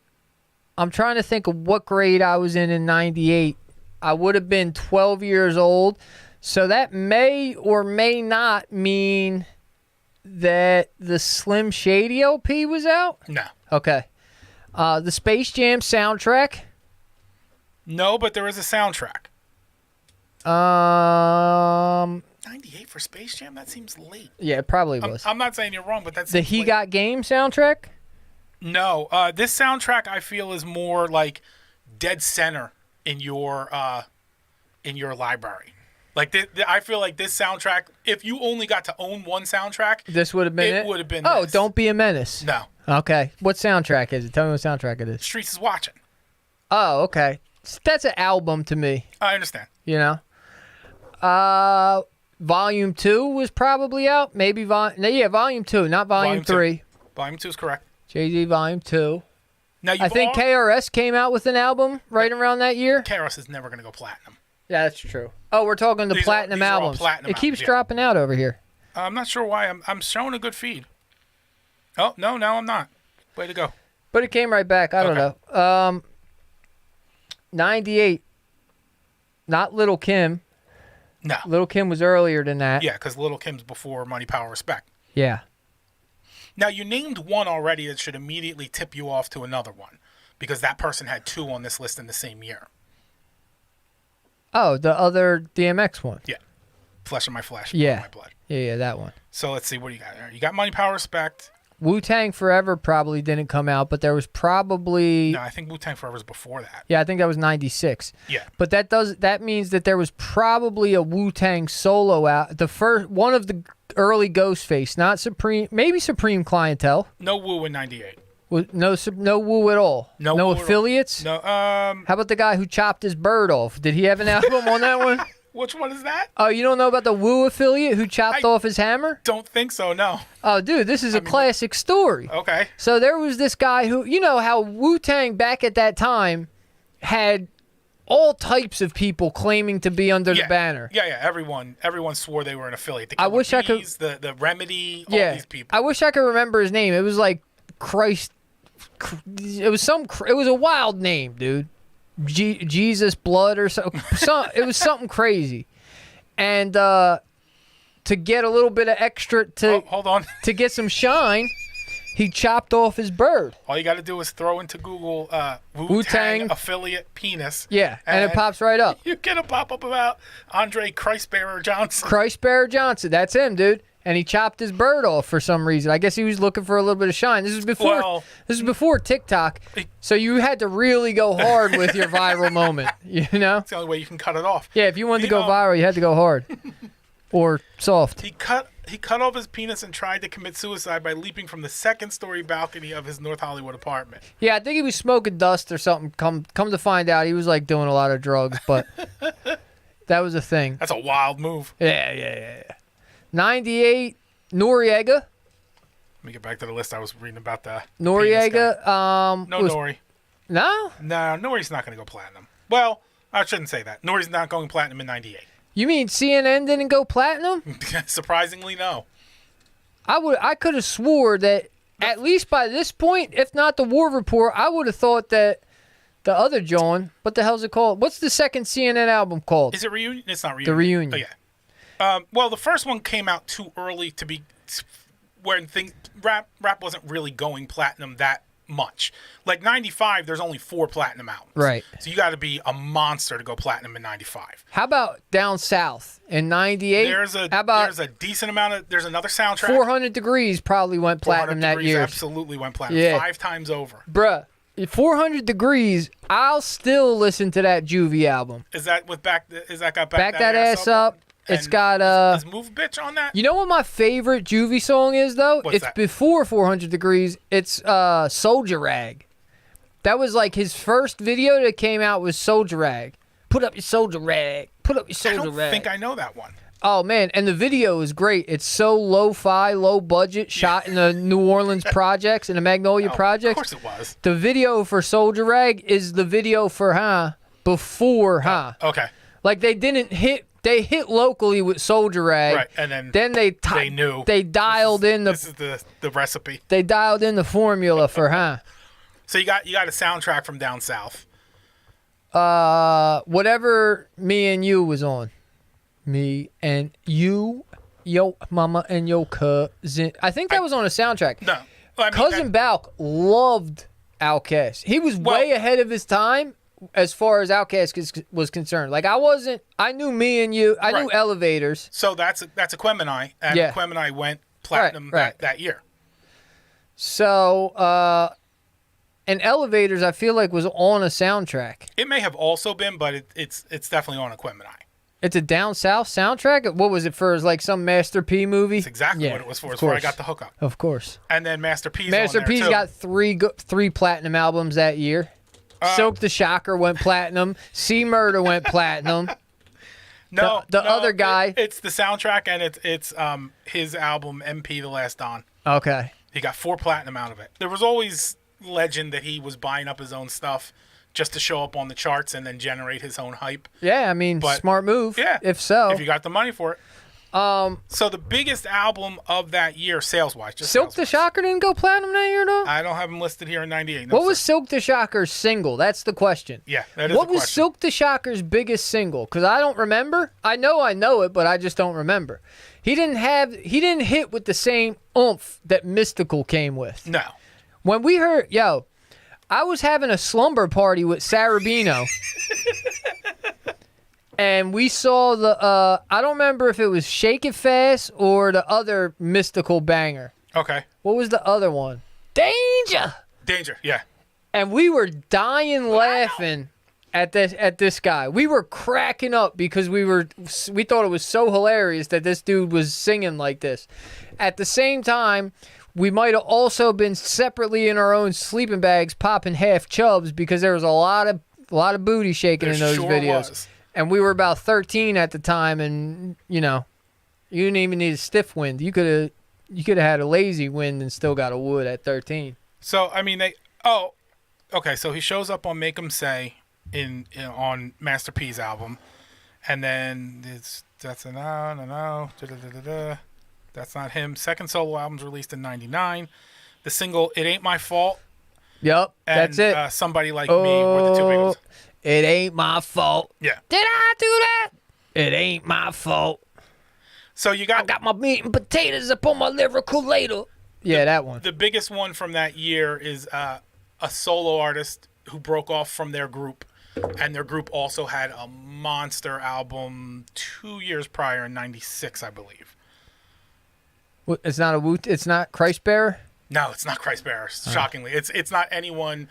I'm trying to think of what grade I was in 98. I would have been 12 years old. So that may or may not mean that the Slim Shady LP was out? No. Okay. The Space Jam soundtrack? No, but there is a soundtrack. 98 for Space Jam? That seems late. Yeah, it probably was. I'm not saying you're wrong, but that's The He Got Game soundtrack? No, this soundtrack I feel is more like dead center in your library. Like I feel like this soundtrack, if you only got to own one soundtrack, This would have been it? It would have been Oh, this. Don't Be a Menace. No. Okay. What soundtrack is it? Tell me what soundtrack it is. Streets is watching. Oh, okay. That's an album to me, I understand. you know? Volume 2 was probably out. Maybe Volume 2, not Volume 3. Volume 2 is correct. Jay-Z Volume 2. Now I think KRS came out with an album right around that year. KRS is never going to go platinum. Yeah, that's true. Oh, we're talking the These are platinum all albums. platinum It keeps albums, yeah. dropping out over here. I'm not sure why. I'm showing a good feed. Oh, no, I'm not. Way to go. But it came right back. I don't know. 98. Not Lil' Kim. No. Lil' Kim was earlier than that. Yeah, because Little Kim's before Money, Power, Respect. Yeah. Now, you named one already that should immediately tip you off to another one because that person had two on this list in the same year. Oh, the other DMX one. Yeah. Flesh of my flesh, Yeah. blood of my blood. Yeah, that one. So let's see what do you got there. You got Money, Power, Respect. Wu-Tang Forever probably didn't come out, but there was probably... No, I think Wu-Tang Forever was before that. Yeah, I think that was 96. Yeah. But that means that there was probably a Wu-Tang solo out. The first one of the early Ghostface, not Supreme, maybe Supreme Clientele. No Wu in 98. No Wu at all. No No Wu at all. affiliates. No, How about the guy who chopped his bird off? Did he have an album on that one? which one is that? Oh, you don't know about the Wu affiliate who chopped off his hammer? Don't think so, no. Oh, dude, this is a classic story. Okay. So there was this guy who, you know how Wu-Tang back at that time had all types of people claiming to be under the banner. Yeah. Everyone swore they were an affiliate. The I wish I could- Bees, the Remedy, all Yeah, these people. I wish I could remember his name. It was like Christ. It was It was a wild name, dude. Jesus Blood or so. It was something crazy, and to get a little bit of extra Hold on. to get some shine, he chopped off his bird. All you got to do is throw into Google Wu-Tang. Wu-Tang affiliate penis. Yeah, and it pops right up. You get a pop-up about Andre Christbearer Johnson. Christbearer Johnson, that's him, dude. And he chopped his bird off for some reason. I guess he was looking for a little bit of shine. This was before TikTok, so you had to really go hard with your viral moment. You know? It's the only way you can cut it off. Yeah, if you wanted to go know, viral, you had to go hard or soft. He cut off his penis and tried to commit suicide by leaping from the second-story balcony of his North Hollywood apartment. Yeah, I think he was smoking dust or something. Come to find out, he was like doing a lot of drugs, but that was a thing. That's a wild move. Yeah. 98, Noriega. Let me get back to the list. I was reading about the Noriega. penis guy. No Nori. No? No, Nori's not going to go platinum. Well, I shouldn't say that. Nori's not going platinum in 98. You mean CNN didn't go platinum? Surprisingly, no. I could have swore that at least by this point, if not the War Report, I would have thought that the other John, what the hell's it called? What's the second CNN album called? Is it Reunion? It's not Reunion. The Reunion. Oh, yeah. Well, the first one came out too early to be when rap wasn't really going platinum that much. Like 95, there's only 4 platinum albums. Right. So you got to be a monster to go platinum in 95. How about Down South in 98? There's a decent amount of there's another soundtrack. 400 Degrees probably went 400 platinum that Degrees year. absolutely went platinum Yeah. 5 times over. Bruh, 400 Degrees, I'll still listen to that Juvie album. Is that with Is that got Back That Ass Up? It's And got is Move Bitch on that? You know what my favorite Juvie song is though? What's It's that? before 400 Degrees. It's Soldier Rag. That was like his first video that came out was Soldier Rag. Put up your soldier rag. Put up your I soldier don't rag. think I know that one. Oh man, and the video is great. It's so lo-fi, low budget, shot in the New Orleans projects, in the Magnolia Oh, projects. Of course it was. The video for Soldier Rag is the video for before Okay. Like they didn't hit. They hit locally with Soldier Rag. Right, and then they knew. They dialed in This is the recipe. They dialed in the formula for So you got a soundtrack from down south. whatever Me and You was on. Me and You, yo mama and yo cousin. I think that was on a soundtrack. No. Well, I mean, Cousin Balk loved Outkast. He was way ahead of his time as far as Outkast was concerned. Like I knew Me and You. I knew Right. Elevators. So that's Aquemini, and Yeah. Aquemini went platinum Right. that year. So, and Elevators, I feel like was on a soundtrack. It may have also been, but it's definitely on Aquemini. It's a down south soundtrack. What was it for? Like some Master P movie? It's exactly Yeah, what it was for. of It's where I course. got the hookup. Of course. And then Master P's Master on there P's too. got three platinum albums that year. Silk the Shocker went platinum. C Murder went platinum. no, the other guy. It's the soundtrack, and it's his album MP The Last Don. Okay. He got 4 platinum out of it. There was always legend that he was buying up his own stuff just to show up on the charts and then generate his own hype. Yeah, I mean, But- smart move. Yeah. If so. If you got the money for it. So the biggest album of that year, sales-wise, just Silk the sales-wise. Shocker didn't go platinum that year, though? I don't have him listed here in 98. No, What was sir. Silk the Shocker's single? That's the question. Yeah, that is What the was question. Silk the Shocker's biggest single? Because I don't remember. I know it, but I just don't remember. He didn't hit with the same oomph that Mystical came with. No. When we heard, I was having a slumber party with Sarabino. And we saw I don't remember if it was Shake It Fast or the other Mystical banger. Okay. What was the other one? Danger! Danger, yeah. And we were dying laughing at this guy. We were cracking up because we thought it was so hilarious that this dude was singing like this. At the same time, we might have also been separately in our own sleeping bags popping half chubs because there was a lot of booty shaking There in those sure videos. was. And we were about 13 at the time, and you didn't even need a stiff wind. You could have had a lazy wind and still got a wood at 13. So, I mean, okay, so he shows up on Make 'Em Say on Master P's album, and then that's a no, that's not him. Second solo album's released in 99. The single "It Ain't My Fault" Yep, and that's it. "Somebody Like Me" were the two big ones. It ain't my fault. Yeah. Did I do that? It ain't my fault. So you I got my meat and potatoes up on my lyrical ladle. Yeah, that one. The biggest one from that year is a solo artist who broke off from their group, and their group also had a monster album 2 years prior in '96, I believe. It's not Christ Bearer? No, it's not Christ Bearer. Shockingly, it's not anyone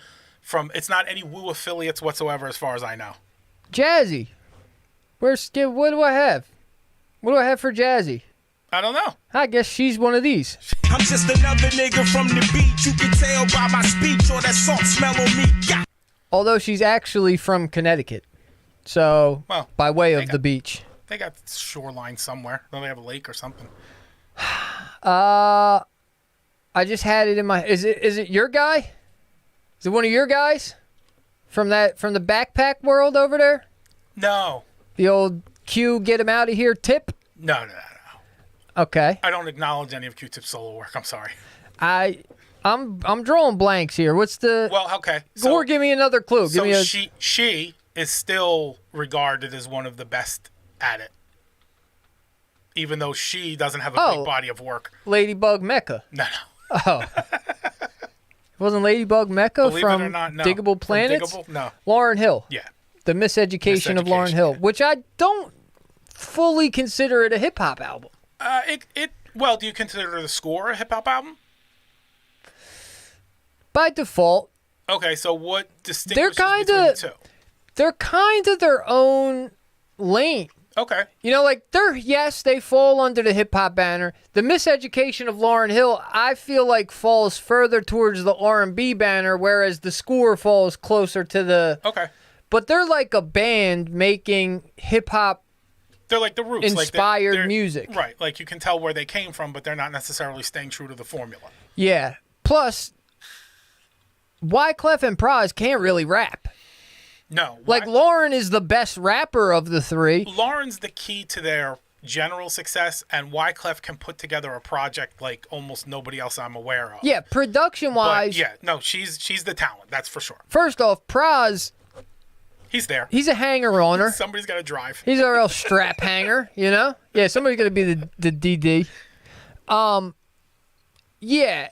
it's not any Woo affiliates whatsoever, as far as I know. Jazzy. What do I have? What do I have for Jazzy? I don't know. I guess she's one of these. I'm just another nigga from the beach. You can tell by my speech or that salt smell on me. Yeah. Although she's actually from Connecticut. So, Well, by way they of got- the beach. They got shoreline somewhere. Don't they have a lake or something? I just had it in my. Is it your guy? Is it one of your guys from the backpack world over there? No. The old Q, get him out of here tip. No. Okay, I don't acknowledge any of Q-Tip's solo work. I'm sorry. I'm drawing blanks here. What's the? Well, okay. Or give me another clue. Give So me a. she is still regarded as one of the best at it, even though she doesn't have a big body of work. Ladybug Mecca. No. Oh. Wasn't Ladybug Mecca Believe from it or not, no. Diggable From Planets? Diggable? No. Lauren Hill. Yeah. The Miseducation of Lauren Miseducation, Hill, yeah. which I don't fully consider it a hip hop album. Well, do you consider the score a hip hop album? By default, Okay, so what distinguishes They're between the two? they're kind of their own lane. Okay. You know, like they fall under the hip hop banner. The Miseducation of Lauryn Hill, I feel like falls further towards the R&B banner, whereas the Score falls closer to the. Okay. But they're like a band making hip hop. They're like the Roots. Inspired they're, music. Right. Like you can tell where they came from, but they're not necessarily staying true to the formula. Yeah. Plus, Wyclef and Pras can't really rap. No. Like, Lauren is the best rapper of the three. Lauren's the key to their general success, and Wyclef can put together a project like almost nobody else I'm aware of. Yeah, production-wise. But yeah, no, she's the talent, that's for sure. First off, Pras, He's there. he's a hanger-oner. Somebody's got to drive. He's a real strap hanger, you know? Yeah, somebody's going to be the DD. Yeah.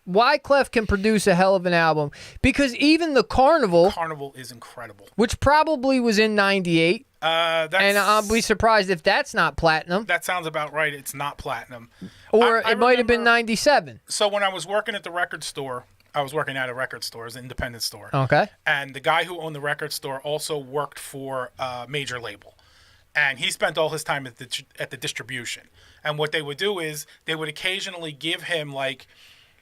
Wyclef can produce a hell of an album because even the Carnival is incredible. Which probably was in 98. And I'll be surprised if that's not platinum. That sounds about right. It's not platinum. Or I it might have been remember- 97. So when I was working at the record store, I was working at a record store, an independent store. Okay. And the guy who owned the record store also worked for a major label. And he spent all his time at the distribution. And what they would do is they would occasionally give him like,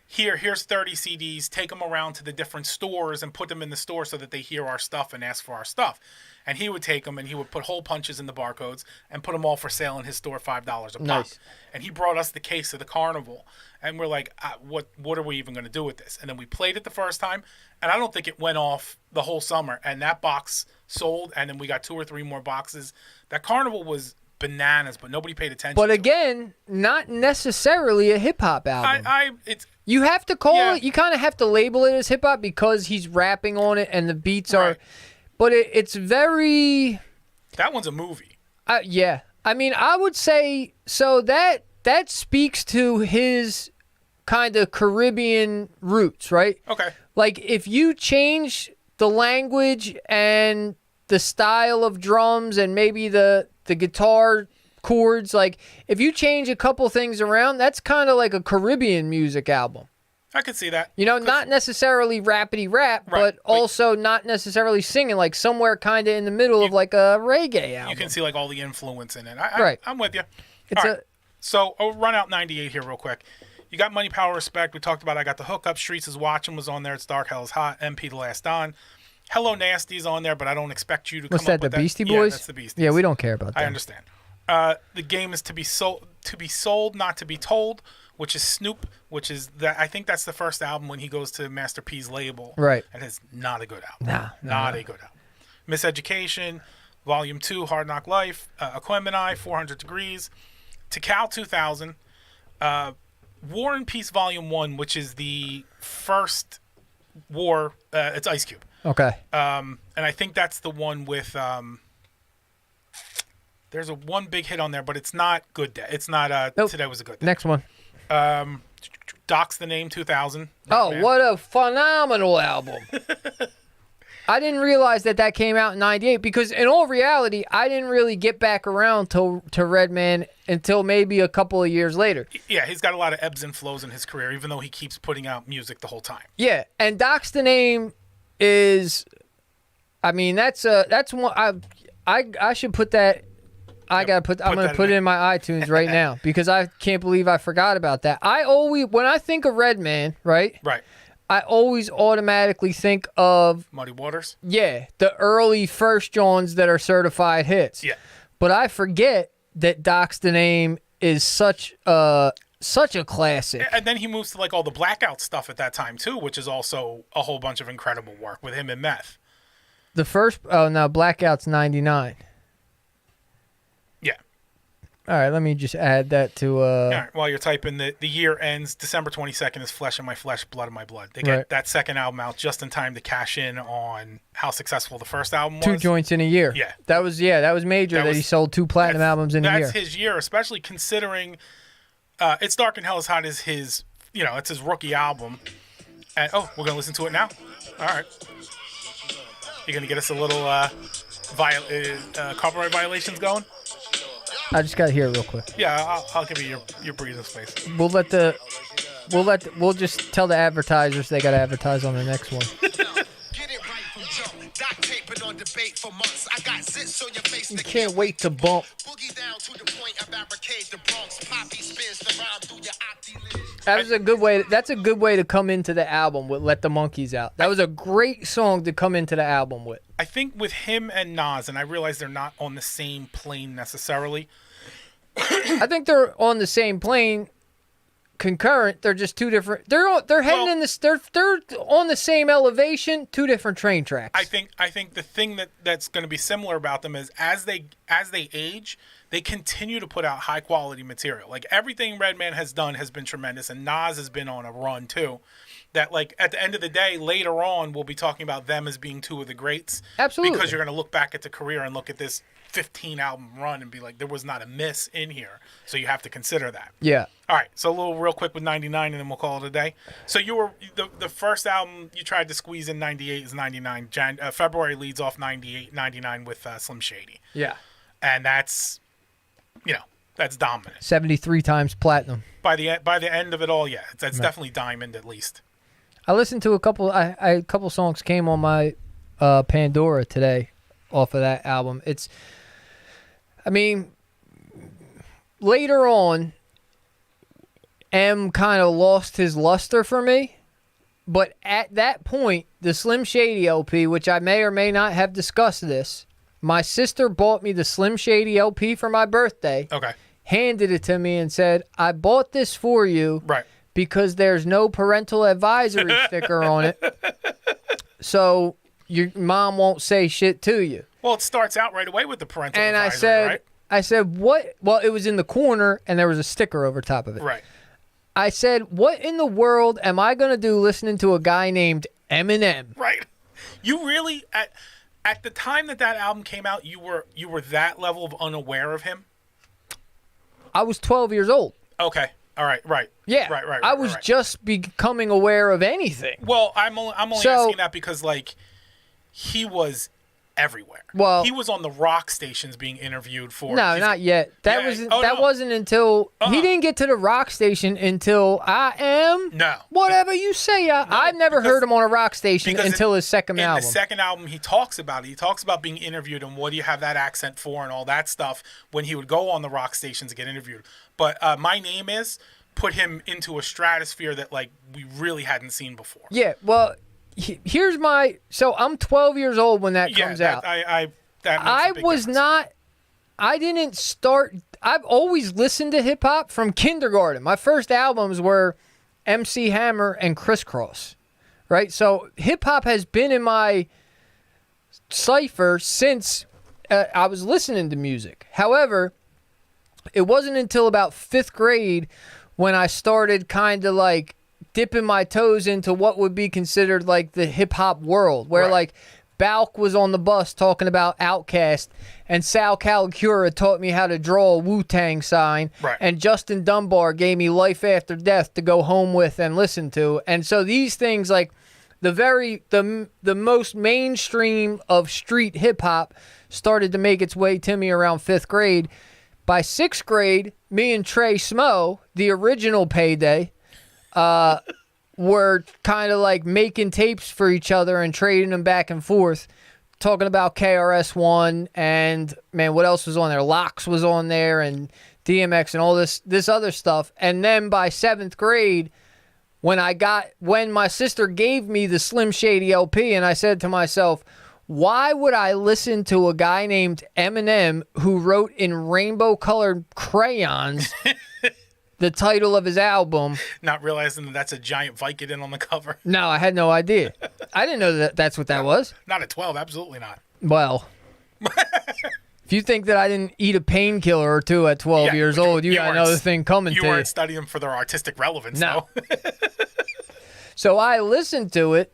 here's 30 CDs, take them around to the different stores and put them in the store so that they hear our stuff and ask for our stuff. And he would take them and he would put hole punches in the barcodes and put them all for sale in his store, $5 a pop. Nice. And he brought us the case of the Carnival. And we're like, what are we even going to do with this? And then we played it the first time, and I don't think it went off the whole summer. And that box sold, and then we got 2 or 3 more boxes. That Carnival was bananas, but nobody paid attention But to again, not necessarily a hip-hop album. You have to call it, you kind of have to label it as hip-hop because he's rapping on it and the beats are, but it's very... That one's a movie. Yeah. I mean, I would say, so that speaks to his kind of Caribbean roots, right? Okay. Like, if you change the language and the style of drums and maybe the guitar chords, like, if you change a couple things around, that's kind of like a Caribbean music album. I could see that. You know, not necessarily rappity rap, but also not necessarily singing, like somewhere kind of in the middle of like a reggae album. You can see like all the influence in it. I'm with you. It's all right. So I'll run out 98 here real quick. You got Money, Power, Respect. We talked about I Got the Hookup. Streets is Watching was on there. It's Dark, Hell is Hot. MP The Last Don. Hello Nasty's on there, but I don't expect you to What's come up that, with the that. Beastie Yeah, Boys? that's the Beasties. Yeah, we don't care about that. I understand. The Game is to be sold, not to be told, which is Snoop, which is that I think that's the first album when he goes to Master P's label. Right. And it's not a good album. Nah, a good album. Miseducation, Volume 2, Hard Knock Life, Aquemini, 400 Degrees, Tikal 2000, War and Peace Volume 1, which is the first war, it's Ice Cube. Okay. And I think that's the one with, there's one big hit on there, but it's not Good Day. It's not, Nope. Today Was a Good Day. Next one. Doc's the Name 2000. Oh, Man. what a phenomenal album. I didn't realize that came out in 98 because in all reality, I didn't really get back around to Redman until maybe a couple of years later. Yeah, he's got a lot of ebbs and flows in his career, even though he keeps putting out music the whole time. Yeah, and Doc's the Name is, I mean, that's one, I should put that, I'm going to put it in my iTunes right now because I can't believe I forgot about that. When I think of Redman, right? Right. I always automatically think of Muddy Waters? Yeah, the early first Johns that are certified hits. Yeah. But I forget that Doc's the Name is such a classic. And then he moves to like all the Blackout stuff at that time too, which is also a whole bunch of incredible work with him and Meth. The first, oh no, Blackout's 99. Yeah. All right, let me just add that to... All right, while you're typing, the year ends December 22nd is Flesh of My Flesh, Blood of My Blood. They get that second album out just in time to cash in on how successful the first album was. 2 joints in a year. Yeah. That was major that he sold 2 platinum albums in a year. That's his year, especially considering It's Dark and Hell is Hot is his, it's his rookie album. And we're going to listen to it now? All right. You're going to get us a little copyright violations going? I just got to hear it real quick. Yeah, I'll give you your breathing space. We'll let the We'll just tell the advertisers they got to advertise on the next one. Get it right from jump. Doc taping on debate for months. I got zits on your face. You can't wait to bump. Boogie down to the point I barricade the Bronx. Poppy spins the rhyme through your opti. That was a good way. That's a good way to come into the album with "Let the Monkeys Out." That was a great song to come into the album with. I think with him and Nas, and I realize they're not on the same plane necessarily. I think they're on the same plane, concurrent. They're just two different. They're heading in this. They're on the same elevation, two different train tracks. I think the thing that's going to be similar about them is as they age, they continue to put out high quality material. Like everything Redman has done has been tremendous, and Nas has been on a run too. That like at the end of the day, later on, we'll be talking about them as being two of the greats. Absolutely, because you're going to look back at the career and look at this 15 album run and be like, there was not a miss in here. So you have to consider that. Yeah. All right. So a little real quick with 99, and then we'll call it a day. So you were the first album you tried to squeeze in 98 is 99. February leads off 98, 99 with Slim Shady. Yeah. And that's, that's dominant. 73 times platinum. By the end of it all, yeah, that's definitely diamond at least. I listened to a couple. A couple songs came on my Pandora today off of that album. Later on, M kind of lost his luster for me, but at that point, the Slim Shady LP, which I may or may not have discussed this, my sister bought me the Slim Shady LP for my birthday. Okay. Handed it to me and said, "I bought this for you." Right. Because there's no parental advisory sticker on it. So your mom won't say shit to you. Well, it starts out right away with the parental And advisory, right? I said, what? Well, it was in the corner and there was a sticker over top of it. Right. I said, what in the world am I going to do listening to a guy named Eminem? Right. You really, at the time that album came out, you were that level of unaware of him? I was 12 years old. Okay. All right. Right. Yeah. Right. I was just becoming aware of anything. Well, I'm only asking that because, like, he was everywhere. Well, he was on the rock stations being interviewed for. No, not yet. That wasn't until he didn't get to the rock station until I Am. No. Whatever you say. I've never heard him on a rock station until his second album. In the second album, he talks about it. He talks about being interviewed and what do you have that accent for and all that stuff when he would go on the rock stations to get interviewed. But My Name Is put him into a stratosphere that like we really hadn't seen before. Yeah. Well, here's my. So I'm 12 years old when that comes out. I didn't start. I've always listened to hip hop from kindergarten. My first albums were MC Hammer and Crisscross, right? So hip hop has been in my cipher since I was listening to music. However, it wasn't until about 5th grade when I started kind of like dipping my toes into what would be considered like the hip hop world, where like Balk was on the bus talking about Outkast, and Sal Calicura taught me how to draw a Wu-Tang sign, and Justin Dunbar gave me Life After Death to go home with and listen to. And so these things, like the most mainstream of street hip hop, started to make its way to me around 5th grade. By 6th grade, me and Trey Smo, the original Payday, were kind of like making tapes for each other and trading them back and forth, talking about KRS-One and, man, what else was on there? Lox was on there and DMX and all this other stuff. And then by 7th grade, when my sister gave me the Slim Shady LP, and I said to myself, why would I listen to a guy named Eminem who wrote in rainbow-colored crayons the title of his album? Not realizing that that's a giant Vicodin on the cover. No, I had no idea. I didn't know that's what that was. Not at 12, absolutely not. Well, if you think that I didn't eat a painkiller or two at 12 years old, you got another thing coming to you. You weren't studying for their artistic relevance, no. So I listened to it.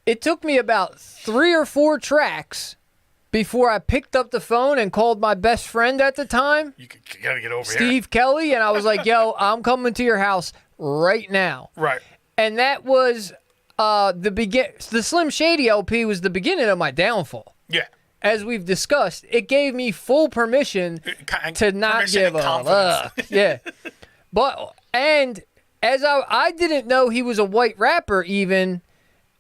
It took me about 3 or 4 tracks before I picked up the phone and called my best friend at the time. You gotta get over Steve Kelly, and I was like, yo, I'm coming to your house right now. Right. And that was the Slim Shady LP was the beginning of my downfall. Yeah. As we've discussed, it gave me full permission to not give a fuck. Yeah. And as I didn't know he was a white rapper even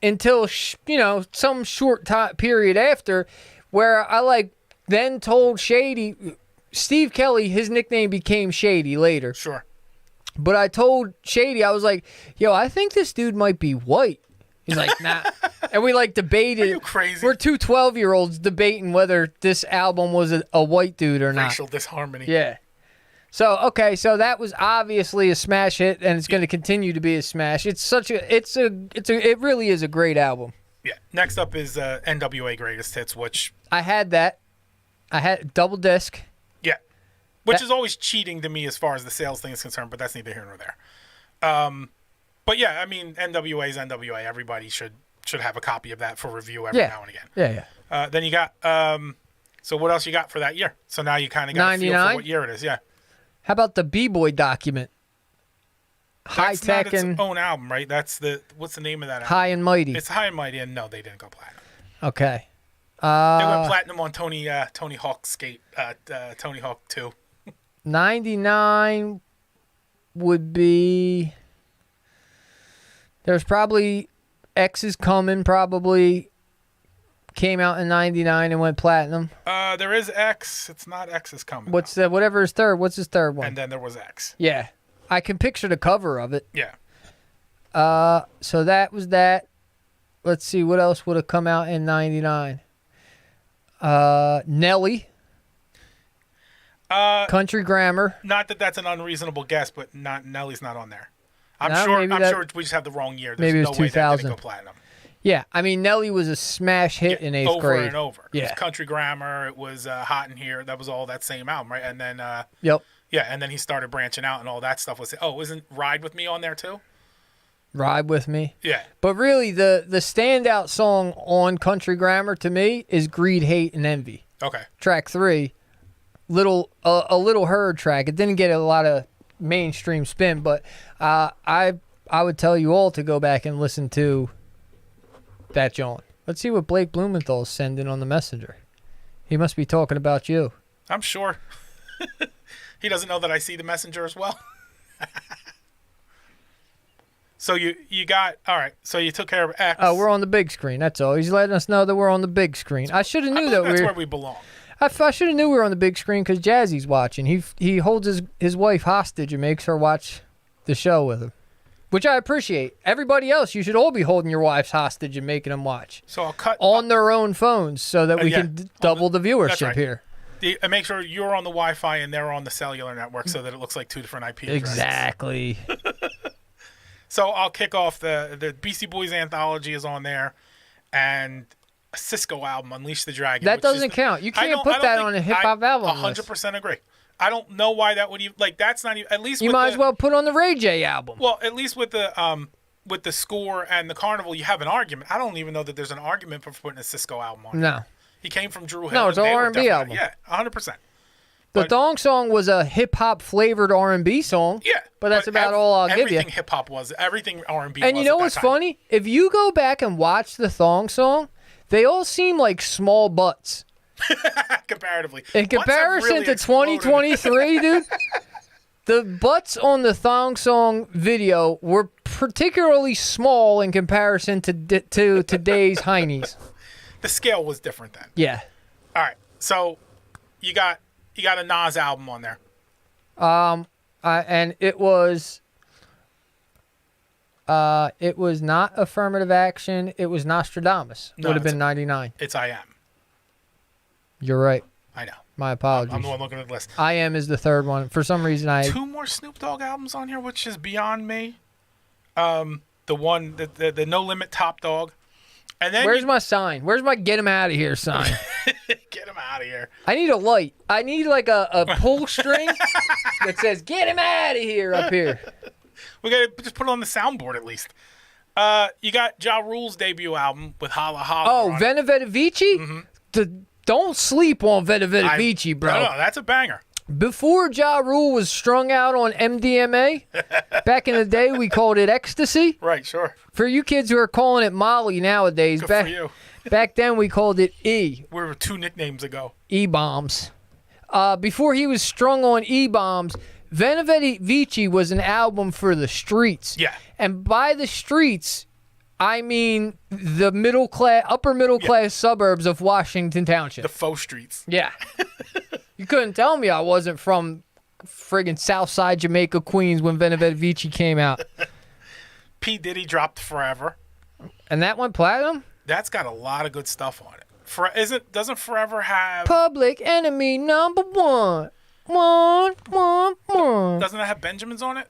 until some short time period after, where I like then told Shady, Steve Kelly, his nickname became Shady later. Sure. But I told Shady, I was like, yo, I think this dude might be white. He's like, nah. And we like debated. Are you crazy? We're two 12-year-olds debating whether this album was a white dude or not. Racial disharmony. Yeah. So, okay, so that was obviously a smash hit, and it's going to continue to be a smash. It really is a great album. Yeah. Next up is NWA Greatest Hits, which... I had that. I had double disc. Yeah. Which is always cheating to me as far as the sales thing is concerned, but that's neither here nor there. But yeah, I mean, NWA is NWA. Everybody should have a copy of that for review every now and again. Yeah. Then you got... so what else you got for that year? So now you kind of got a feel for what year it is. Yeah. How about the B-Boy document? High That's Tech not its and own album, right? What's the name of that album? High and Mighty. It's High and Mighty, and no, they didn't go platinum. Okay. They went platinum on Tony Hawk's Skate, Tony Hawk 2. 99 would be... There's probably... X is Coming probably came out in 99 and went platinum. There is X. It's not X is Coming. Whatever his third? What's his third one? And then there was X. Yeah. I can picture the cover of it. Yeah. So that was that. Let's see, what else would have come out in 99? Nelly. Country Grammar. Not that that's an unreasonable guess, but Nelly's not on there. I'm No, sure we just have the wrong year. There's maybe it was no way that 2000. didn't go platinum. Yeah, I mean, Nelly was a smash hit in 8th grade. Over and over. It Yeah. was Country Grammar. It was Hot in Here. That was all that same album, right? And then, Yep. yeah, and then he started branching out and all that stuff was, isn't Ride With Me on there too? Ride With Me. Yeah. But really, the standout song on Country Grammar to me is Greed, Hate, and Envy. Okay. Track 3, a little Heard track. It didn't get a lot of mainstream spin, but I would tell you all to go back and listen to that John. Let's see what Blake Blumenthal's sending on the messenger. He must be talking about you. I'm sure. He doesn't know that I see the messenger as well. So you got, all right, so you took care of X. Oh, we're on the big screen. That's all. He's letting us know that we're on the big screen. I should have knew that that's where we belong. I should have knew we were on the big screen because Jazzy's watching. He holds his wife hostage and makes her watch the show with him, which I appreciate. Everybody else, you should all be holding your wives hostage and making them watch So I'll cut on their own phones so that we yeah, can double the viewership right. here. And make sure you're on the Wi-Fi and they're on the cellular network so that it looks like two different IP addresses. Exactly. So I'll kick off the Beastie Boys anthology is on there, and a Cisco album, Unleash the Dragon. That doesn't count. You can't put that on a hip-hop album list. 100% agree. I don't know why that would even, like, that's not even, at least You might as well put on the Ray J album. Well, at least with the score and the carnival, you have an argument. I don't even know that there's an argument for putting a Cisco album on. No. He came from Drew Hill. No, it's an They were R&B definitely- album. Yeah, 100%. The Thong Song was a hip-hop flavored R&B song. Yeah. But that's about all I'll give you. Everything hip-hop was. Everything R&B And was you know at that what's time. funny? If you go back and watch the Thong Song, they all seem like small butts. Comparatively. In Butts have comparison really to exploded. 2023, dude, the butts on the Thong Song video were particularly small in comparison to today's heinies. The scale was different then. Yeah. All right. So you got a Nas album on there. And it was not Affirmative Action. It was Nostradamus. No, Would have it's- been 99. It's I Am. You're right. I know. My apologies. I'm the one looking at the list. I Am is the third one. For some reason, Two more Snoop Dogg albums on here, which is beyond me. The one, the No Limit Top Dog. And then Where's my sign? Where's my get him out of here sign? get him out of here. I need a light. I need like a pull string that says "Get him out of here" up here. We gotta just put it on the soundboard at least. You got Ja Rule's debut album with Holla Holla. Oh, on it. Vena Veta Vici? Don't sleep on Vena Veta Vici, bro. No, that's a banger. Before Ja Rule was strung out on MDMA, back in the day we called it ecstasy. Right, sure. For you kids who are calling it Molly nowadays, Good back for you. back then we called it E. We were two nicknames ago. E-bombs. Before he was strung on E-bombs, Benevetti Vici was an album for the streets. Yeah. And by the streets, I mean the middle class, upper middle class suburbs of Washington Township. The faux streets. Yeah. You couldn't tell me I wasn't from friggin' Southside Jamaica, Queens when Benevetti Vici came out. P. Diddy dropped Forever. And that went platinum? That's got a lot of good stuff on it. Doesn't Forever have... Public Enemy #1. One. Doesn't it have Benjamins on it?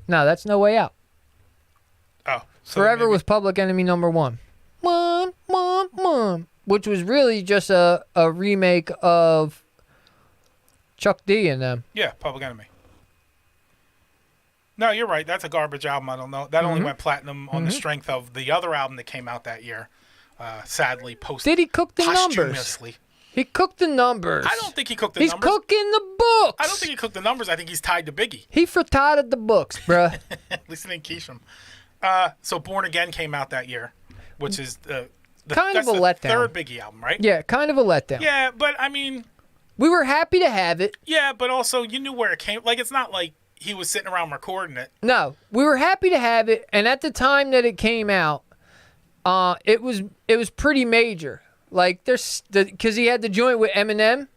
No, that's No Way Out. Oh. So Forever maybe- was Public Enemy #1. One. Which was really just a remake of Chuck D and them. Yeah, Public Enemy. No, you're right. That's a garbage album. I don't know. That only went platinum on the strength of the other album that came out that year. Sadly, Did he cook the numbers? posthumously. He cooked the numbers. I don't think he cooked the He's numbers. cooking the books. I don't think he cooked the numbers. I think he's tied to Biggie. He frittated the books, bruh. At least it didn't quiche him. So Born Again came out that year, which is Kind of that's a the letdown. third Biggie album, right? Yeah, kind of a letdown. Yeah, but I mean, We were happy to have it. yeah, but also you knew where it came. Like, it's not like he was sitting around recording it. No, we were happy to have it, and at the time that it came out, it was pretty major. Like because he had the joint with Eminem.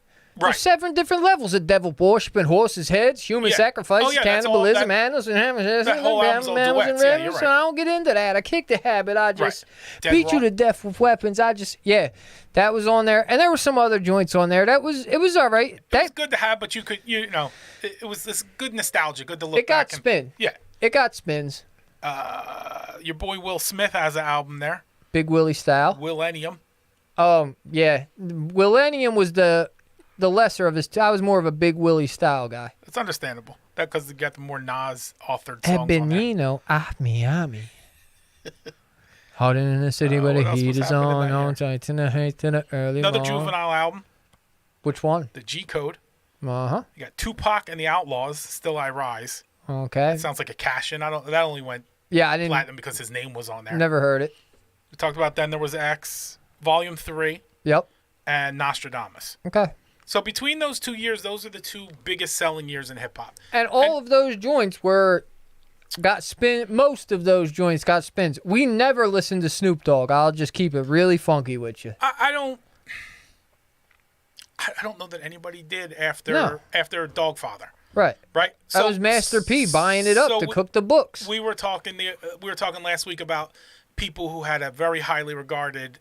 Right. There's 7 different levels of devil worshiping, horses' heads, human Yeah. sacrifice, Oh, yeah, that's all- cannibalism, that- animals, and that whole album's all duets. Yeah, you're right. So I don't get into that. I kick the habit. I just Dead beat you wrong. to death with weapons. That was on there, and there were some other joints on there. It was all right. It was good to have, but it was this good nostalgia, good to look It got back. spin. Yeah. It got spins. Your boy Will Smith has an album there, Big Willie style. Millennium. Yeah. Millennium was the lesser of his. I was more of a Big Willie style guy. It's understandable. That because you got the more Nas authored songs on there. Benino, Miami. Holding in the city where what the else heat was is happening on, that on year? tight to the hate to the early Another morning. Juvenile album, Which one? The G Code. Uh-huh. You got Tupac and the Outlaws, Still I Rise. Okay. Sounds like a cash in. That only went Yeah, I didn't. platinum because his name was on there. Never heard it. We talked about Then There Was X, Volume 3, Yep. and Nostradamus. Okay. So between those 2 years, those are the 2 biggest selling years in hip hop. And all of those joints got spin. Most of those joints got spins. We never listened to Snoop Dogg. I'll just keep it really funky with you. I don't know that anybody did after No. Dogfather, Right. right? That was Master P buying it up to cook the books. We were talking last week about people who had a very highly regarded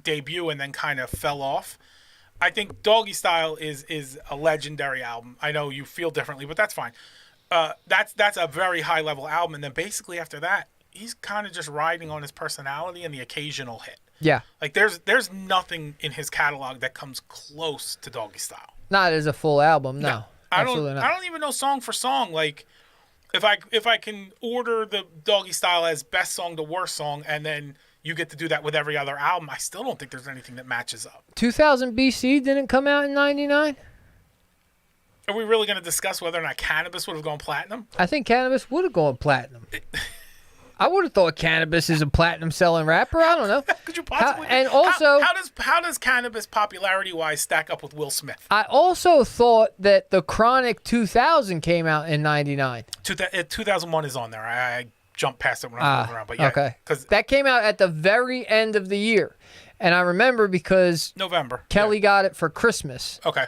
debut and then kind of fell off. I think Doggy Style is a legendary album. I know you feel differently, but that's fine. That's a very high level album, and then basically after that, he's kind of just riding on his personality and the occasional hit. Yeah. Like there's nothing in his catalog that comes close to Doggy Style. Not as a full album, no. Absolutely not. I don't even know song for song. Like if I can order the Doggy Style as best song to worst song, and then you get to do that with every other album, I still don't think there's anything that matches up. 2000 BC didn't come out in 99? Are we really going to discuss whether or not Cannabis would have gone platinum? I think Cannabis would have gone platinum. I would have thought Cannabis is a platinum selling rapper. I don't know. Could you possibly? And also, how does Cannabis popularity wise stack up with Will Smith? I also thought that the Chronic 2000 came out in 99. 2001 is on there. I jumped past it when I was moving around, but yeah, Okay. because That came out at the very end of the year. And I remember because November. Kelly got it for Christmas. Okay,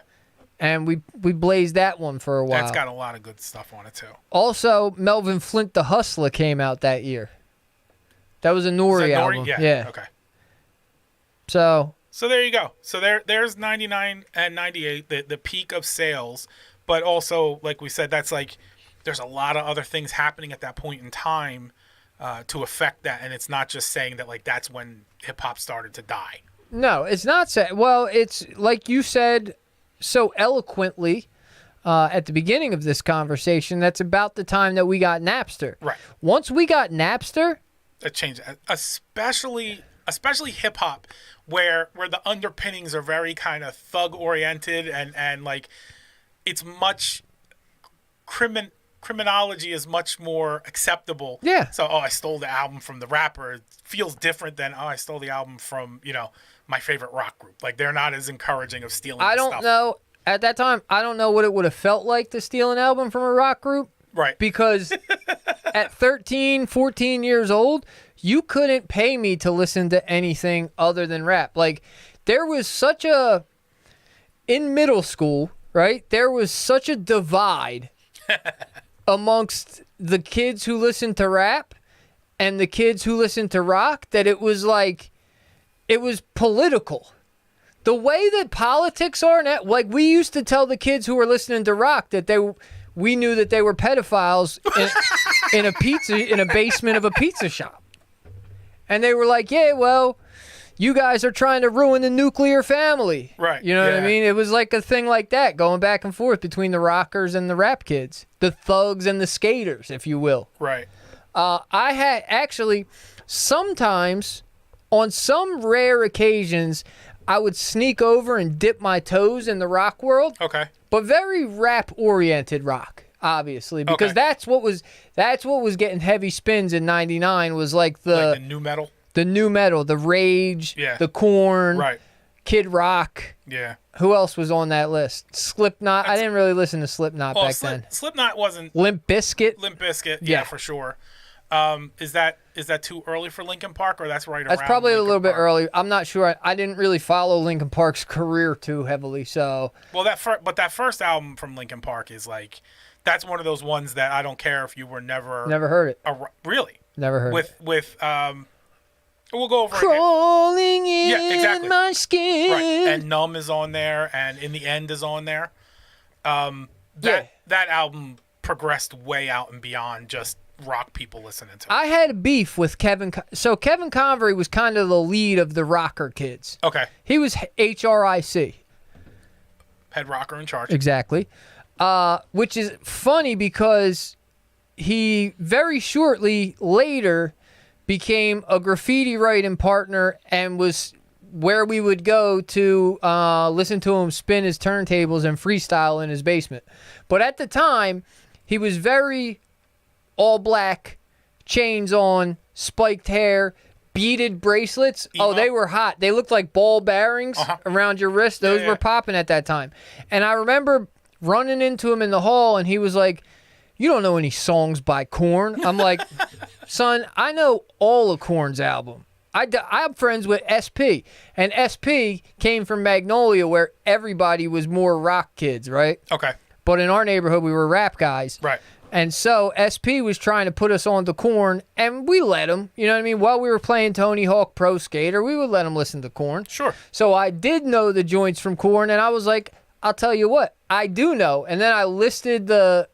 And we blazed that one for a while. that's got a lot of good stuff on it too. Also, Melvin Flint the Hustler came out that year. That was a Nori Is that album. Nori? Yeah. Okay. So So there you go. So there's 99 and 98, the peak of sales, but also like we said, that's like there's a lot of other things happening at that point in time to affect that, and it's not just saying that like that's when hip hop started to die. no, it's not sad. Well, it's like you said so eloquently at the beginning of this conversation. That's about the time that we got Napster. Right. Once we got Napster, It changed, especially hip hop, where the underpinnings are very kind of thug oriented and like it's much criminology is much more acceptable. Yeah. So I stole the album from the rapper. It feels different than I stole the album from my favorite rock group. Like they're not as encouraging of stealing. I the don't stuff. know. at that time, I don't know what it would have felt like to steal an album from a rock group. Right. Because at 13, 14 years old, you couldn't pay me to listen to anything other than rap. Like, there was such a... In middle school, right, there was such a divide amongst the kids who listened to rap and the kids who listened to rock that it was like... It was political. The way that politics are now, like we used to tell the kids who were listening to rock that we knew that they were pedophiles in a basement of a pizza shop. And they were like, yeah, well, you guys are trying to ruin the nuclear family. Right. You know what I mean? It was like a thing like that going back and forth between the rockers and the rap kids, the thugs and the skaters, if you will. Right. I had actually sometimes on some rare occasions, I would sneak over and dip my toes in the rock world. Okay. But very rap-oriented rock, obviously, because that's what was getting heavy spins in '99 was like the new metal, the Rage, the Korn, right, Kid Rock. Yeah. Who else was on that list? Slipknot. I didn't really listen to Slipknot back then. Slipknot wasn't. Limp Bizkit. Limp Bizkit, yeah, for sure. Is that too early for Linkin Park, or that's right around? That's probably Linkin a little bit Park? early. I'm not sure. I didn't really follow Linkin Park's career too heavily, so. Well, that first album from Linkin Park is like, that's one of those ones that I don't care if you were never heard it. Really? Never heard it. With we'll go over Crawling in my skin. Right, and Numb is on there, and In the End is on there. That album progressed way out and beyond just rock people listening to it. I had a beef with Kevin. So Kevin Convery was kind of the lead of the rocker kids. Okay. He was HRIC. Head rocker in charge. Exactly. Which is funny because he very shortly later became a graffiti writing partner and was where we would go to listen to him spin his turntables and freestyle in his basement. But at the time, he was very all black, chains on, spiked hair, beaded bracelets. Emo. Oh, they were hot. They looked like ball bearings around your wrist. Those were popping at that time. And I remember running into him in the hall, and he was like, "You don't know any songs by Korn?" I'm like, "Son, I know all of Korn's album. I'm friends with SP, and SP came from Magnolia, where everybody was more rock kids, right? Okay. But in our neighborhood, we were rap guys. Right. And so SP was trying to put us on to Korn, and we let him. You know what I mean? While we were playing Tony Hawk Pro Skater, we would let him listen to Korn. Sure. So I did know the joints from Korn, and I was like, I'll tell you what, I do know. And then I listed the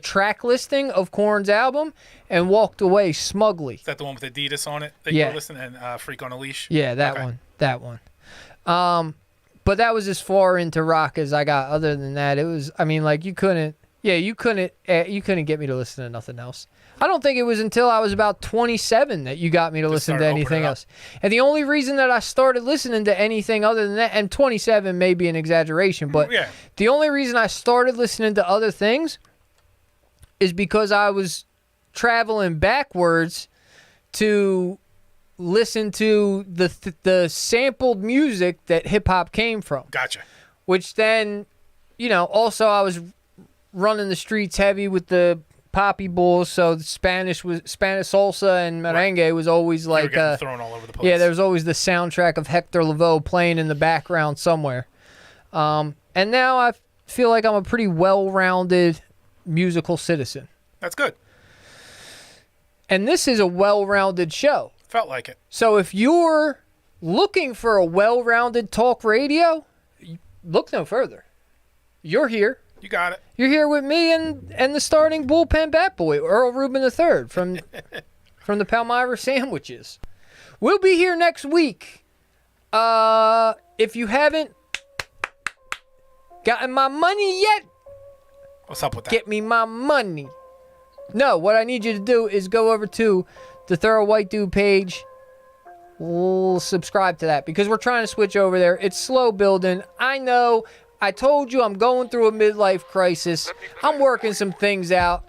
track listing of Korn's album and walked away smugly. Is that the one with Adidas on it that you were listening and Freak on a Leash? Yeah, that one. But that was as far into rock as I got. Other than that, it was, I mean, like you couldn't get me to listen to nothing else. I don't think it was until I was about 27 that you got me to listen to anything else. And the only reason that I started listening to anything other than that, and 27 may be an exaggeration, but the only reason I started listening to other things is because I was traveling backwards to listen to the sampled music that hip-hop came from. Gotcha. Which then, also I was running the streets heavy with the Poppy Bulls, so the Spanish salsa and merengue was always like thrown all over the place. Yeah, there was always the soundtrack of Hector Lavoe playing in the background somewhere. And now I feel like I'm a pretty well-rounded musical citizen. That's good. And this is a well-rounded show. Felt like it. So if you're looking for a well-rounded talk radio, look no further. You're here. You got it. You're here with me and the starting bullpen bat boy, Earl Rubin III from the Palmyra Sandwiches. We'll be here next week. If you haven't gotten my money yet, what's up with that? Get me my money. No, what I need you to do is go over to the Thorough White Dude page. We'll subscribe to that because we're trying to switch over there. It's slow building. I know. I told you I'm going through a midlife crisis. I'm working some things out.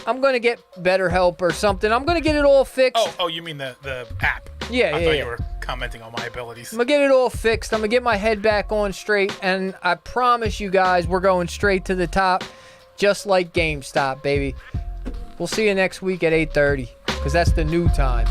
I'm going to get better help or something. I'm going to get it all fixed. Oh, you mean the app? Yeah, I yeah, thought yeah. you were commenting on my abilities. I'm gonna get it all fixed. I'm gonna get my head back on straight, and I promise you guys, we're going straight to the top, just like GameStop, baby. We'll see you next week at 8:30, because that's the new time.